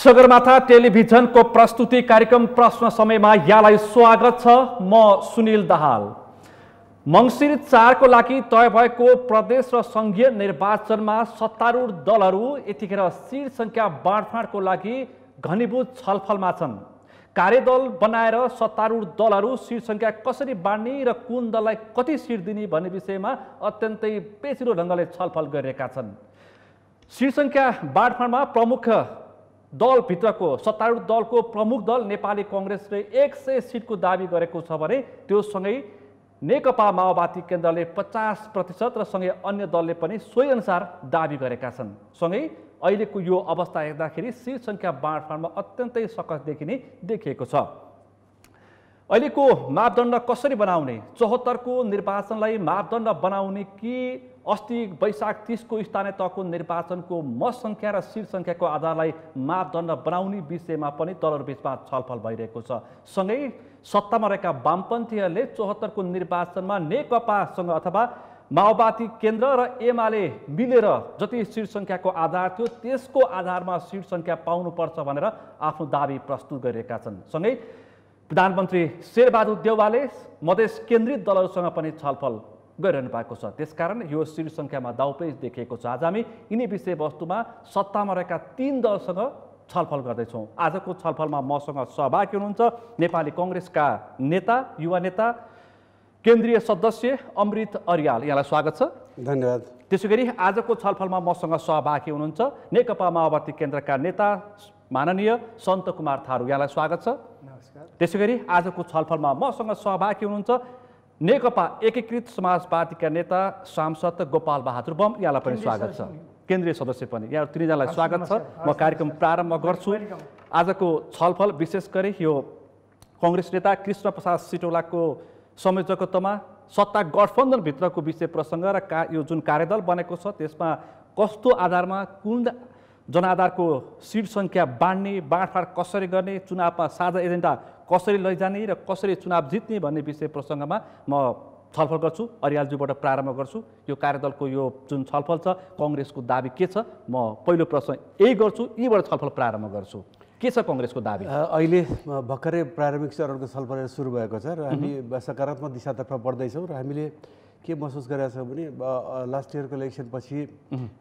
सगरमाथा टेलिभिजनको प्रस्तुति कार्यक्रम प्रश्न समयमा यहाँलाई स्वागत छ। म सुनिल दाहाल। मङ्सिर 4 को लागि तय भएको प्रदेश र संघीय निर्वाचनमा सत्तारूढ दलहरू यतिखेर सिट संख्या बाँडफाँडको लागि घनीभूत छलफलमा छन्। कार्यदल बनाएर सत्तारूढ दलहरू सिट संख्या कसरी बाँड्ने र कुन दललाई कति सिट दिने भन्ने विषयमा अत्यन्तै पेचिलो ढङ्गले छलफल गरिरहेका छन्। सिट संख्या बाँडफाँडमा प्रमुख दलभित्रको सत्तारूढ दलको प्रमुख दल नेपाली कांग्रेसले 100 सिटको दाबी गरेको छ भने त्यो सँगै नेकपा माओवादी केन्द्रले 50% र सँगै अन्य दलले पनि सोही अनुसार दाबी गरेका छन्। सँगै अहिलेको यो अवस्था हेर्दाखेरि सिट संख्या बाँडफाँडमा अत्यन्तै सकस देखिएको छ। अहिलेको मापदण्ड कसरी बनाउने, 74 को निर्वाचनलाई मापदण्ड बनाउने कि अस्ति वैशाख 30 को स्थानीय तहको निर्वाचनको मत संख्या र सिट संख्याको आधारलाई मापदण्ड बनाउने विषयमा पनि दलहरूबीचमा छलफल भइरहेको छ। सँगै सत्तामा रहेका वामपन्थीहरूले 74 को निर्वाचनमा नेकपासँग अथवा माओवादी केन्द्र र एमाले मिलेर जति सिट संख्याको आधार थियो त्यसको आधारमा सिट संख्या पाउनुपर्छ भनेर आफ्नो दाबी प्रस्तुत गरिरहेका छन्। सँगै प्रधानमन्त्री शेरबहादुर देउवाले मधेस केन्द्रित दलहरूसँग पनि छलफल गरिरहनु भएको छ। त्यसकारण यो सिट संख्यामा दाउपेच देखिएको छ। आज हामी यिनै विषयवस्तुमा सत्तामा रहेका 3 दलसँग छलफल गर्दैछौँ। आजको छलफलमा मसँग सहभागी हुनुहुन्छ नेपाली कांग्रेसका नेता, युवा नेता, केन्द्रीय सदस्य अमृत अर्याल। यहाँलाई स्वागत छ। धन्यवाद। त्यसैगरी आजको छलफलमा मसँग सहभागी हुनुहुन्छ नेकपा माओवादी केन्द्रका नेता माननीय सन्त कुमार थारू। यहाँलाई स्वागत छ। नमस्कार। त्यसैगरी आजको छलफलमा मसँग सहभागी हुनुहुन्छ नेकपा एकीकृत समाजवादीका नेता सांसद गोपाल बहादुर बम। यहाँलाई पनि स्वागत छ। केन्द्रीय सदस्य पनि यहाँ तिनैजनालाई स्वागत छ। म कार्यक्रम प्रारम्भ गर्छु। आजको छलफल विशेष गरी यो कांग्रेस नेता कृष्ण प्रसाद सिटौलाको संयोजकत्वमा सत्ता गठबन्धनभित्रको विषय प्रसङ्ग र यो जुन कार्यदल बनेको छ त्यसमा कस्तो आधारमा कुन जनआधारको सिट संख्या बाँड्ने, बाँडफाँड कसरी गर्ने, चुनावमा साझा एजेन्डा कसरी लैजाने र कसरी चुनाव जित्ने भन्ने विषय प्रसङ्गमा म छलफल गर्छु। अर्यालज्यूबाट प्रारम्भ गर्छु। यो कार्यदलको यो जुन छलफल छ कांग्रेसको दाबी के छ, म पहिलो प्रश्न यही गर्छु, यहीबाट छलफल प्रारम्भ गर्छु। के छ कांग्रेसको दाबी? अहिले भर्खरै प्रारम्भिक चरणको छलफल सुरु भएको छ र हामी सकारात्मक दिशातर्फ बढ्दैछौँ र हामीले के महसुस गरेका छौँ भने लास्ट इयरको इलेक्सन पछि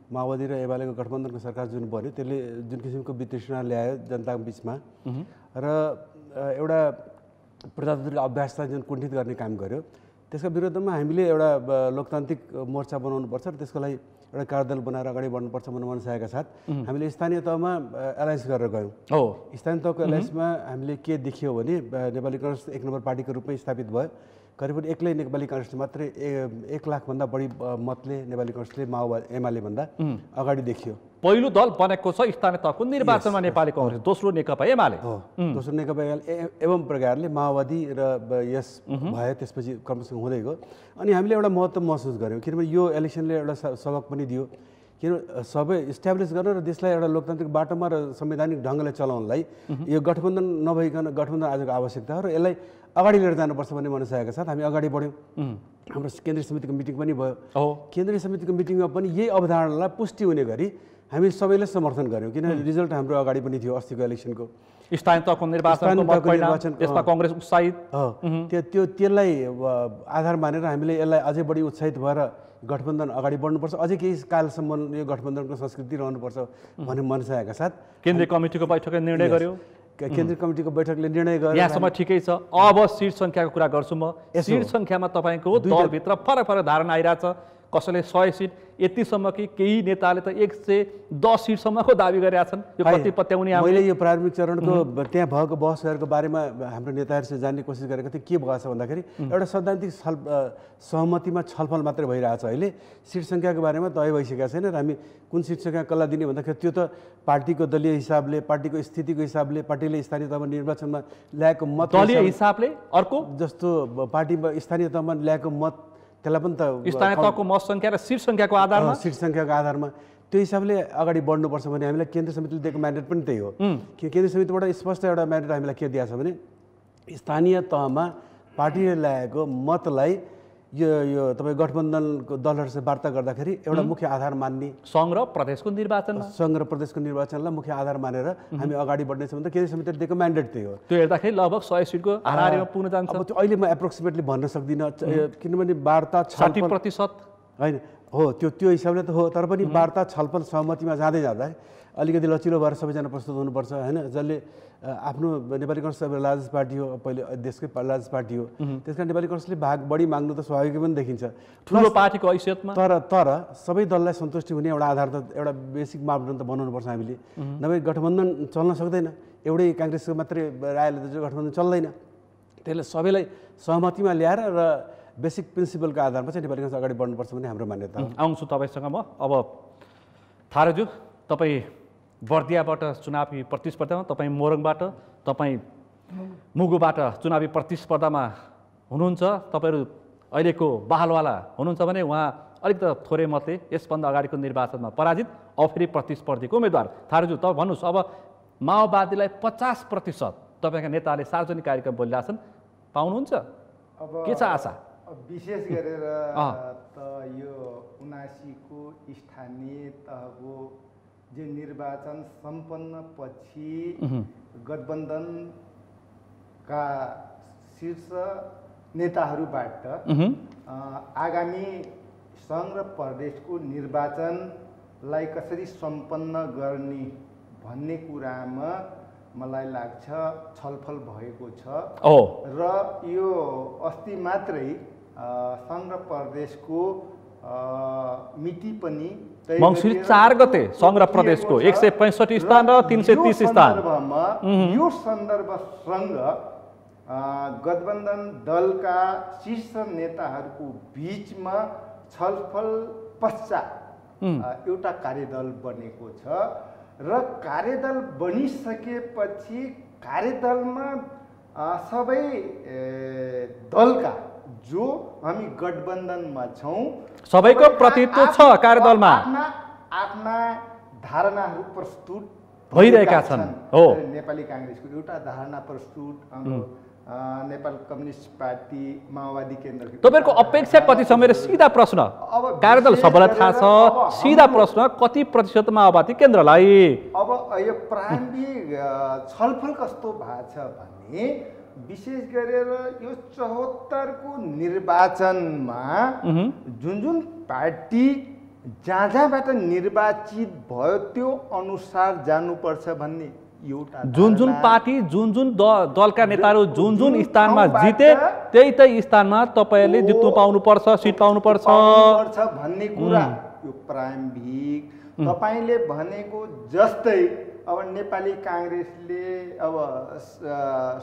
माओवादी र एमालेको गठबन्धनको सरकार जुन बन्यो त्यसले जुन किसिमको वितृष्णा ल्यायो जनताको बिचमा र एउटा प्रजातन्त्रिक अभ्यासलाई जुन कुण्ठित गर्ने काम गर्यो त्यसको विरुद्धमा हामीले एउटा लोकतान्त्रिक मोर्चा बनाउनुपर्छ र त्यसको लागि एउटा कार्यदल बनाएर अगाडि बढ्नुपर्छ भन्ने मनसायका साथ हामीले स्थानीय तहमा एलायन्स गरेर गयौँ। स्थानीय तहको एलायन्समा हामीले के देखियो भने नेपाली कांग्रेस 1 नम्बर पार्टीको रूपमै स्थापित भयो। करिब एक्लै नेपाली कांग्रेसले मात्रै 1 लाखभन्दा बढी मतले नेपाली कांग्रेसले माओवादी एमाले भन्दा अगाडि देखियो। पहिलो दल बनेको छ स्थानीय तहको निर्वाचनमा नेपाली कांग्रेस, दोस्रो नेकपा एमाले हो। दोस्रो नेकपा एमाले एवं प्रकारले माओवादी र यस भयो, त्यसपछि क्रमशः हुँदै गयो। अनि हामीले एउटा महत्त्व महसुस गऱ्यौँ किनभने यो इलेक्सनले एउटा सबक पनि दियो। किन सबै इस्टाब्लिस गर्न र देशलाई एउटा लोकतान्त्रिक बाटोमा र संवैधानिक ढङ्गले चलाउनलाई यो गठबन्धन नभइकन गठबन्धन आजको आवश्यकता हो र यसलाई अगाडि लिएर जानुपर्छ भन्ने मनसायका साथ हामी अगाडि बढ्यौँ। हाम्रो केन्द्रीय समितिको मिटिङ पनि भयो। केन्द्रीय समितिको मिटिङमा पनि यही अवधारणालाई पुष्टि हुने गरी हामी सबैले समर्थन गऱ्यौँ किनभने रिजल्ट हाम्रो अगाडि पनि थियो अस्तिको इलेक्सनको स्थानीय तहको निर्वाचन त्यसमा कांग्रेस उत्साहित त्यसलाई आधार मानेर हामीले यसलाई अझै बढी उत्साहित भएर गठबन्धन अगाडि बढ्नुपर्छ, अझै केही कालसम्म यो गठबन्धनको संस्कृति रहनुपर्छ भन्ने मनसायका साथ केन्द्रीय कमिटीको बैठकले निर्णय गर्यो। केन्द्रीय कमिटीको बैठकले निर्णय गर्यो। यहाँसम्म ठिकै छ। अब सिट संख्याको कुरा गर्छु म। सिट संख्यामा तपाईँको दलभित्र फरक फरक धारणा आइरहेछ। कसैले 100 सिट यतिसम्म कि केही नेताले त 110 सिटसम्मको दाबी गरेका छन्। यो कति पत्याउने? मैले यो प्रारम्भिक चरणको त्यहाँ भएको बहसहरूको बारेमा हाम्रो नेताहरूसँग जान्ने कोसिस गरेको थिएँ। के भएको छ भन्दाखेरि एउटा सैद्धान्तिक सहमतिमा छलफल मात्रै भइरहेछ। अहिले सिट सङ्ख्याको बारेमा तय भइसकेको छैन र हामी कुन सिट सङ्ख्या कसलाई दिने भन्दाखेरि त्यो त पार्टीको दलीय हिसाबले, पार्टीको स्थितिको हिसाबले, पार्टीले स्थानीय तहमा निर्वाचनमा ल्याएको मत दलीय हिसाबले अर्को जस्तो पार्टीमा स्थानीय तहमा ल्याएको मत त्यसलाई पनि त स्थानीय तहको मत संख्या र सिट संख्याको आधारमा त्यो हिसाबले अगाडि बढ्नुपर्छ भने हामीलाई केन्द्रीय समितिले दिएको म्यान्डेट पनि त्यही हो। केन्द्रीय समितिबाट स्पष्ट एउटा म्यान्डेट हामीलाई के दिएको छ भने स्थानीय तहमा पार्टीले ल्याएको मतलाई यो तपाईँ गठबन्धनको दलहरूसँग वार्ता गर्दाखेरि एउटा मुख्य आधार मान्ने सङ्घ र प्रदेशको निर्वाचनमा सङ्घ र प्रदेशको निर्वाचनलाई मुख्य आधार मानेर हामी अगाडि बढ्नेछौँ भने केन्द्रीय समितिले दिएको म्यान्डेट त्यही हो। त्यो हेर्दाखेरि लगभग 100 सिटको हाराहारीमा पुग्न जान्छ। अब त्यो अहिले म एप्रोक्सिमेटली भन्न सक्दिनँ किनभने वार्ता 60% होइन हो त्यो हिसाबले त हो, तर पनि वार्ता छलफल सहमतिमा जाँदै जाँदा अलिकति लचिलो भएर सबैजना प्रस्तुत हुनुपर्छ होइन। जसले आफ्नो नेपाली कङ्ग्रेस लार्जेस्ट पार्टी हो, पहिले देशकै लार्जेस्ट पार्टी हो, त्यस कारण नेपाली कङ्ग्रेसले भाग बढी माग्नु त स्वाभाविक पनि देखिन्छ ठुलो पार्टीको हैसियतमा। तर सबै दललाई सन्तुष्टि हुने एउटा आधार त एउटा बेसिक मापदण्ड त बनाउनुपर्छ हामीले, नभए गठबन्धन चल्न सक्दैन। एउटै काङ्ग्रेसको मात्रै रायले त गठबन्धन चल्दैन। त्यसले सबैलाई सहमतिमा ल्याएर र बेसिक प्रिन्सिपलको आधारमा चाहिँ नेपाली कङ्ग्रेस अगाडि बढ्नुपर्छ भन्ने हाम्रो मान्यता हो। आउँछु तपाईँसँग म। अब थारूज्यू, तपाईँ बर्दियाबाट चुनावी प्रतिस्पर्धामा, तपाईँ मोरङबाट, तपाईँ मुगुबाट चुनावी प्रतिस्पर्धामा हुनुहुन्छ। तपाईँहरू अहिलेको बहालवाला हुनुहुन्छ भने उहाँ अलिक त थोरै मतले यसभन्दा अगाडिको निर्वाचनमा पराजित, अब फेरि प्रतिस्पर्धीको उम्मेदवार। थारूज्यू, तपाईँ भन्नुहोस्, अब माओवादीलाई 50% तपाईँका नेताले सार्वजनिक कार्यक्रम बोलिरहेछन्, पाउनुहुन्छ? के छ आशा? विशेष गरेर त यो 79 को स्थानीय तहको जो निर्वाचन सम्पन्न पछि गठबन्धनका शीर्ष नेताहरूबाट आगामी सङ्घ र प्रदेशको निर्वाचनलाई कसरी सम्पन्न गर्ने भन्ने कुरामा मलाई लाग्छ छलफल भएको छ। र यो अस्ति मात्रै सङ्घ र प्रदेशको मिति पनि मङ्सिर 4 गते सङ्घ र प्रदेशको 165 स्थान र 330 स्थान। यो सन्दर्भसँग गठबन्धन दलका शीर्ष नेताहरूको बीचमा छलफल पश्चात एउटा कार्यदल बनेको छ र कार्यदल बनिसकेपछि कार्यदलमा सबै दलका जो हामी गठबन्धनमा छौँ सबैको प्रतिनिधित्व छ कार्यदलमा। आफ्ना धारणाहरू प्रस्तुत भइरहेका छन्। हो, नेपाली काङ्ग्रेसको एउटा धारणा प्रस्तुत, नेपाल कम्युनिस्ट पार्टी, माओवादी केन्द्र। तपाईँहरूको अपेक्षा कति छ? मेरो सिधा प्रश्न, कार्यदल सबैलाई थाहा छ, सिधा प्रश्न, कति प्रतिशत माओवादी केन्द्रलाई? अब यो प्रारम्भिक छलफल कस्तो भएको छ भने विशेष गरेर यो 74 को निर्वाचनमा जुन पार्टी जहाँबाट निर्वाचित भयो त्यो अनुसार जानुपर्छ भन्ने एउटा जुन पार्टी जुन दलका नेताहरू जुन स्थानमा जिते त्यही स्थानमा तपाईँहरूले जित्नु पाउनुपर्छ, सिट पाउनुपर्छ भन्ने कुरा यो प्रारम्भिक तपाईँले भनेको जस्तै अब नेपाली काङ्ग्रेसले अब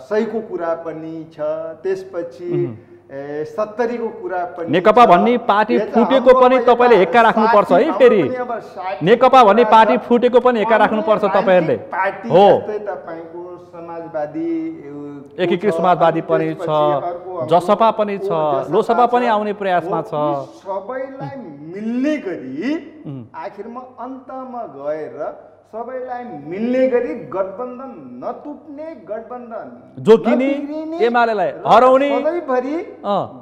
100 को कुरा पनि छ, त्यसपछि 70 को कुरा पनि। नेकपा भन्ने पार्टी फुटेको पनि तपाईँले हेक्का राख्नुपर्छ है। फेरि नेकपा भन्ने पार्टी फुटेको पनि हेक्का राख्नुपर्छ तपाईँहरूले। हो, तपाईँको समाजवादी, एकीकृत समाजवादी पनि छ, जसपा पनि छ, लोकसभा पनि आउने प्रयासमा छ। सबैलाई मिल्ने गरी आखिरमा अन्तमा गएर सबैलाई मिल्ने गरी गठबन्धन नटुट्ने, गठबन्धन जोकिने, एमालेलाई हराउने, सधैँभरि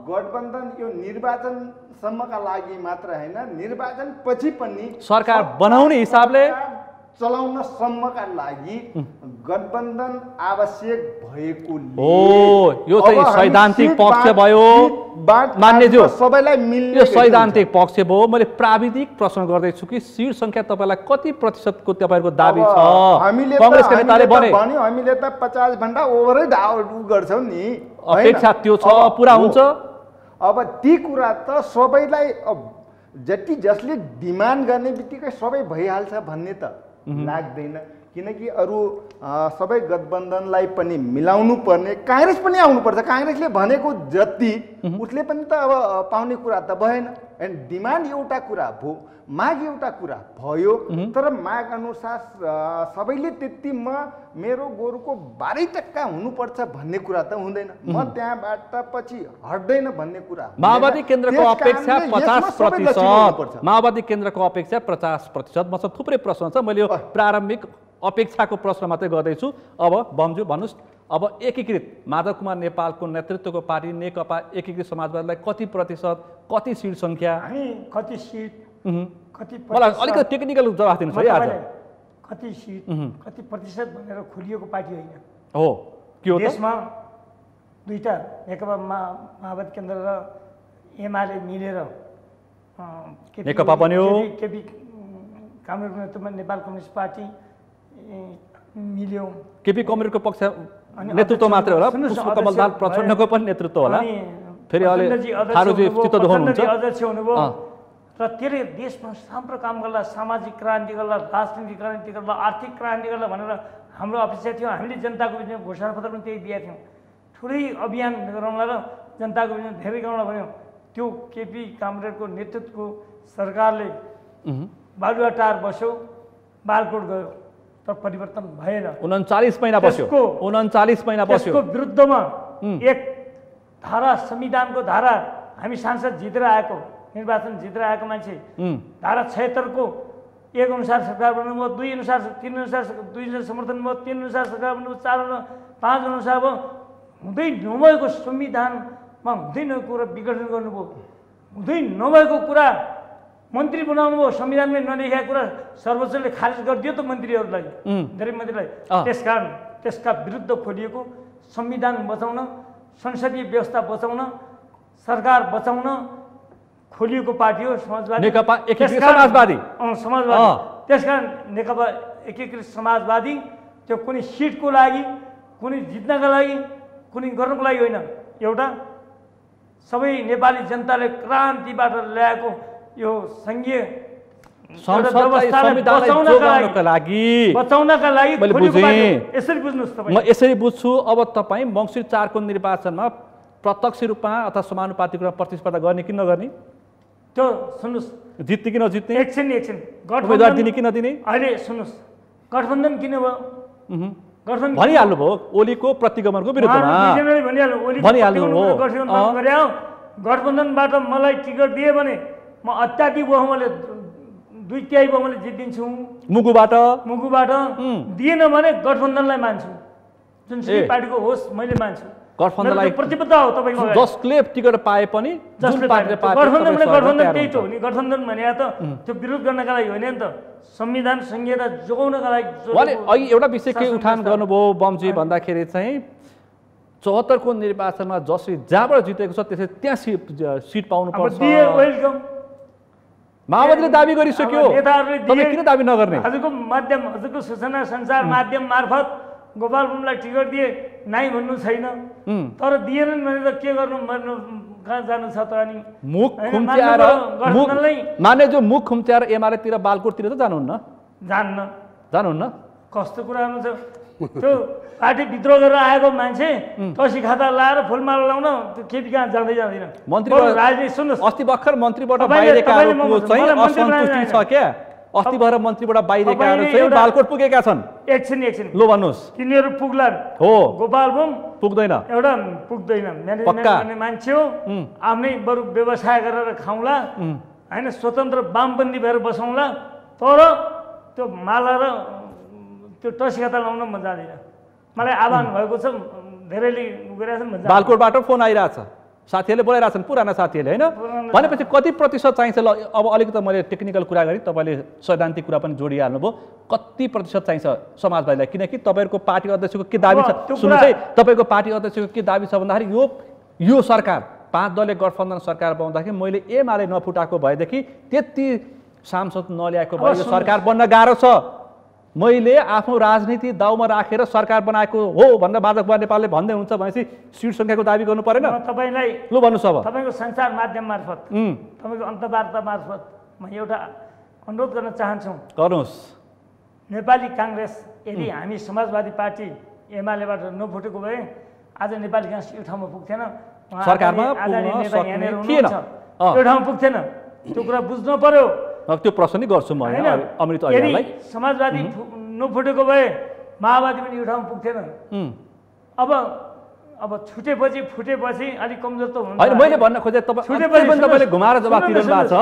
गठबन्धन यो निर्वाचनसम्मका लागि मात्र होइन, निर्वाचन पछि पनि सरकार बनाउने हिसाबले चलाउन सम्मका लागि गठबन्धन आवश्यक भएकोले यो चाहिँ सैद्धान्तिक पक्ष भयो मान्यज्यू, सबैलाई मिल्ने यो सैद्धान्तिक पक्ष भयो। मैले प्राविधिक प्रश्न गर्दैछु कि सीट संख्या तपाईँलाई कति प्रतिशतको तपाईँहरूको दाबी छ? कांग्रेसका नेताले भने हामीले त 50 भन्दा ओभरै गर्छौँ नि, अपेक्षा त्यो छ, पुरा हुन्छ? अब ती कुरा त सबैलाई जति जसले डिमान्ड गर्ने बित्तिकै सबै भइहाल्छ भन्ने त लाग्दैन, किनकि अरू सबै गठबन्धनलाई पनि मिलाउनु पर्ने, काङ्ग्रेस पनि आउनुपर्छ। काङ्ग्रेसले भनेको जति उसले पनि त अब पाउने कुरा त भएन। डिमान्ड एउटा कुरा भयो, माग एउटा कुरा भयो, तर माग अनुसार सबैले त्यति मेरो गोरुको 12% हुनुपर्छ भन्ने कुरा त हुँदैन। म त्यहाँबाट पछि हट्दैन भन्ने कुरा। माओवादी केन्द्रको अपेक्षा 50%, माओवादी केन्द्रको अपेक्षा 50%। मसँग थुप्रै प्रश्न छ, मैले यो प्रारम्भिक अपेक्षाको प्रश्न मात्रै गर्दैछु। अब बमज्यू भन्नुहोस्, अब एकीकृत माधव कुमार नेपालको नेतृत्वको पार्टी नेकपा एकीकृत समाजवादीलाई कति प्रतिशत, कति सिट सङ्ख्या, हामी कति सिट, कति मलाई अलिकति टेक्निकल जवाफ दिनुहोस् है आज। कति सिट, कति प्रतिशत भनेर खोलिएको पार्टी होइन हो, के हो त? देशमा दुईटा नेकपा माओवादी केन्द्र र एमाले मिलेर नेकपा बन्यो, केपी कामरेडको नेतृत्वमा नेपाल कम्युनिस्ट पार्टी मिल्यो। केपी कमरेडको पक्ष नेतृत्व मात्रै होला, पुष्पकमल दाहाल प्रचण्डको पनि नेतृत्व होला, फेरि अहिले थारूजी चित्त दुखाउनुहुन्छ अध्यक्ष हुनुभयो र त्यसले देशमा राम्रो काम गर्ला, सामाजिक क्रान्ति गर्ला, राजनीतिक क्रान्ति गर्ला, आर्थिक क्रान्ति गर्ला भनेर हाम्रो अपेक्षा थियो। हामीले जनताको बिचमा घोषणापत्र पनि त्यही दिएका थियौँ, ठुलै अभियान गराउँला र जनताको बिचमा धेरै गराउँला भन्यो। त्यो केपी कामरेडको नेतृत्वको सरकारले बालुवाटार बस्यो, बालकोट गयो, तर परिवर्तन भएन। 39 महिना बस्यो, 39 महिना बस्यो। त्यसको विरुद्धमा एक धारा, संविधानको धारा, हामी सांसद जितेर आएको, निर्वाचन जितेर आएको मान्छे, धारा 76 को 1 अनुसार सरकार बन्नुभयो, 2 अनुसार, 3 अनुसार, 2 अनुसार समर्थन भयो, 3 अनुसार सरकार बन्नुभयो, 4 5 अनुसार भयो। हुँदै नभएको संविधानमा हुँदै नभएको कुरा विघटन गर्नुभयो, हुँदै नभएको कुरा मन्त्री बनाउनु भयो, संविधानमै नलेखेका कुरा सर्वोच्चले खारेज गरिदियो त मन्त्रीहरूलाई, धेरै मन्त्रीलाई। त्यसकारण त्यसका विरुद्ध खोलिएको संविधान बचाउन, संसदीय व्यवस्था बचाउन, सरकार बचाउन खोलिएको पार्टी हो समाजवादी, नेकपा एकीकृत समाजवादी। समाजवादी। त्यसकारण नेकपा एकीकृत समाजवादी त्यो कुनै सिटको लागि, कुनै जित्नका लागि, कुनै गर्नको लागि होइन, एउटा सबै नेपाली जनताले क्रान्तिबाट ल्याएको यो संघीय बचाउनका लागि मैले बुझेँ। यसरी बुझ्नुहोस् तपाईँ। म यसरी बुझ्छु, अब तपाईँ मङ्सिर 4 को निर्वाचनमा प्रत्यक्ष रूपमा अथवा समानुपातिक रूपमा प्रतिस्पर्धा गर्ने कि नगर्ने? त्यो सुन्नुहोस्, जित्ने कि नजित्ने, एकछिन उम्मेदवार दिने कि नदिने? अहिले सुन्नुहोस्, गठबन्धन किन भयो? गठबन्धन भनिहाल्नु भयो, ओलीको प्रतिगमनको विरुद्धमा गठबन्धनबाट मलाई टिकट दिए भने म अत्याधिक बहुमतले 2/3 बहुमतले जितिदिन्छु। मुगुबाट दिएन भने गठबन्धनलाई मान्छु, जुनसुकै पार्टीको होस् मैले मान्छु। गठबन्धनलाई प्रतिबद्धता हो तपाईँको, जसले टिकट पाए पनि गठबन्धन भने गठबन्धन त्यही त हो नि। गठबन्धन भने त त्यो विरोध गर्नका लागि होइन नि त, संविधान संहिता जोगाउनका लागि। उहाँले अघि एउटा विषय के उठान गर्नुभयो बमजी भन्दाखेरि चाहिँ 74 को निर्वाचनमा जसरी जहाँबाट जितेको छ त्यसरी त्यहाँ सिट पाउनुपर्छ माओवादीले दाबी गरिसक्यो, तपाईँ किन दाबी नगर्ने? हजुरको सूचना सञ्चार माध्यम मार्फत गोपाल बमलाई टिकट दिए नाइ भन्नु छैन, तर दिएनन् भने त के गर्नु, कहाँ जानु छ त? अनि मुख खुम्च्याएर माने जो मुख खुम्च्याएर एमालेतिर बालकोटतिर त जानुहुन्न। कस्तो कुरा हुन्छ त्यो? पार्टी विद्रोह गरेर आएको मान्छे तसी खाता लाएर फुलमाला लाउन केपी कहाँ जाँदैन। राजनीति सुन्नुहोस्, अस्ति भर्खर मन्त्रीबाट बाहिरका चाहिँ असन्तुष्टि छ क्या? अस्ति भएर मन्त्रीबाट बाहिरका चाहिँ बालकोट पुगेका छन्। एकछिन लो भन्नुहोस्, तिनीहरू पुग्लान् हो, गोपाल बम पुग्दैन, एउटा पुग्दैन। म्यानेजमेन्ट गर्ने मान्छे हो, आफ्नै बरु व्यवसाय गरेर खाउँला होइन, स्वतन्त्र वामपन्थी भएर बसौँला, तर त्यो माला र त्यो टसी खाता लाउन म जाँदिनँ। मलाई आह्वान भएको छ, धेरैले गरिरहेको छ। बालकोटबाट फोन आइरहेछ, साथीहरूले बोलाइरहेछन्, पुराना साथीहरूले होइन। भनेपछि कति प्रतिशत चाहिन्छ? ल अब अलिकति मैले टेक्निकल कुरा गरेँ, तपाईँले सैद्धान्तिक कुरा पनि जोडिहाल्नुभयो। कति प्रतिशत चाहिन्छ समाजवादीलाई? किनकि तपाईँहरूको पार्टी अध्यक्षको के दाबी छ? सुन्नुहोस् है, तपाईँको पार्टी अध्यक्षको के दाबी छ भन्दाखेरि यो सरकार 5 दलीय गठबन्धन सरकार बनाउँदाखेरि मैले एमाले नफुटाएको भएदेखि, त्यति सांसद नल्याएको भए यो सरकार बन्न गाह्रो छ। मैले आफ्नो राजनीति दाउमा राखेर सरकार बनाएको हो भनेर माधव कुमार नेपालले भन्दै हुन्छ भनेपछि सिट सङ्ख्याको दाबी गर्नु परेन? तपाईँलाई लु भन्नुहोस्, अब तपाईँको सञ्चार माध्यम मार्फत, तपाईँको अन्तर्वार्ता मार्फत म एउटा अनुरोध गर्न चाहन्छु। गर्नुहोस्। नेपाली काङ्ग्रेस यदि हामी समाजवादी पार्टी एमालेबाट नफुटेको भए आज नेपाली काङ्ग्रेस यो ठाउँमा पुग्थेन, सरकारमा यो ठाउँमा पुग्थेन। त्यो कुरा बुझ्नु पर्यो। त्यो प्रश्न नै गर्छु म अमृत अरियाललाई। समाजवादी नफुटेको भए माओवादी पनि यो ठाउँमा पुग्थेन। अब अब फुटेपछि अलिक कमजोर त हुन्छ होइन मैले भन्न खोजेँ तपाईँले घुमाएर जवाफ दिनु भएको छ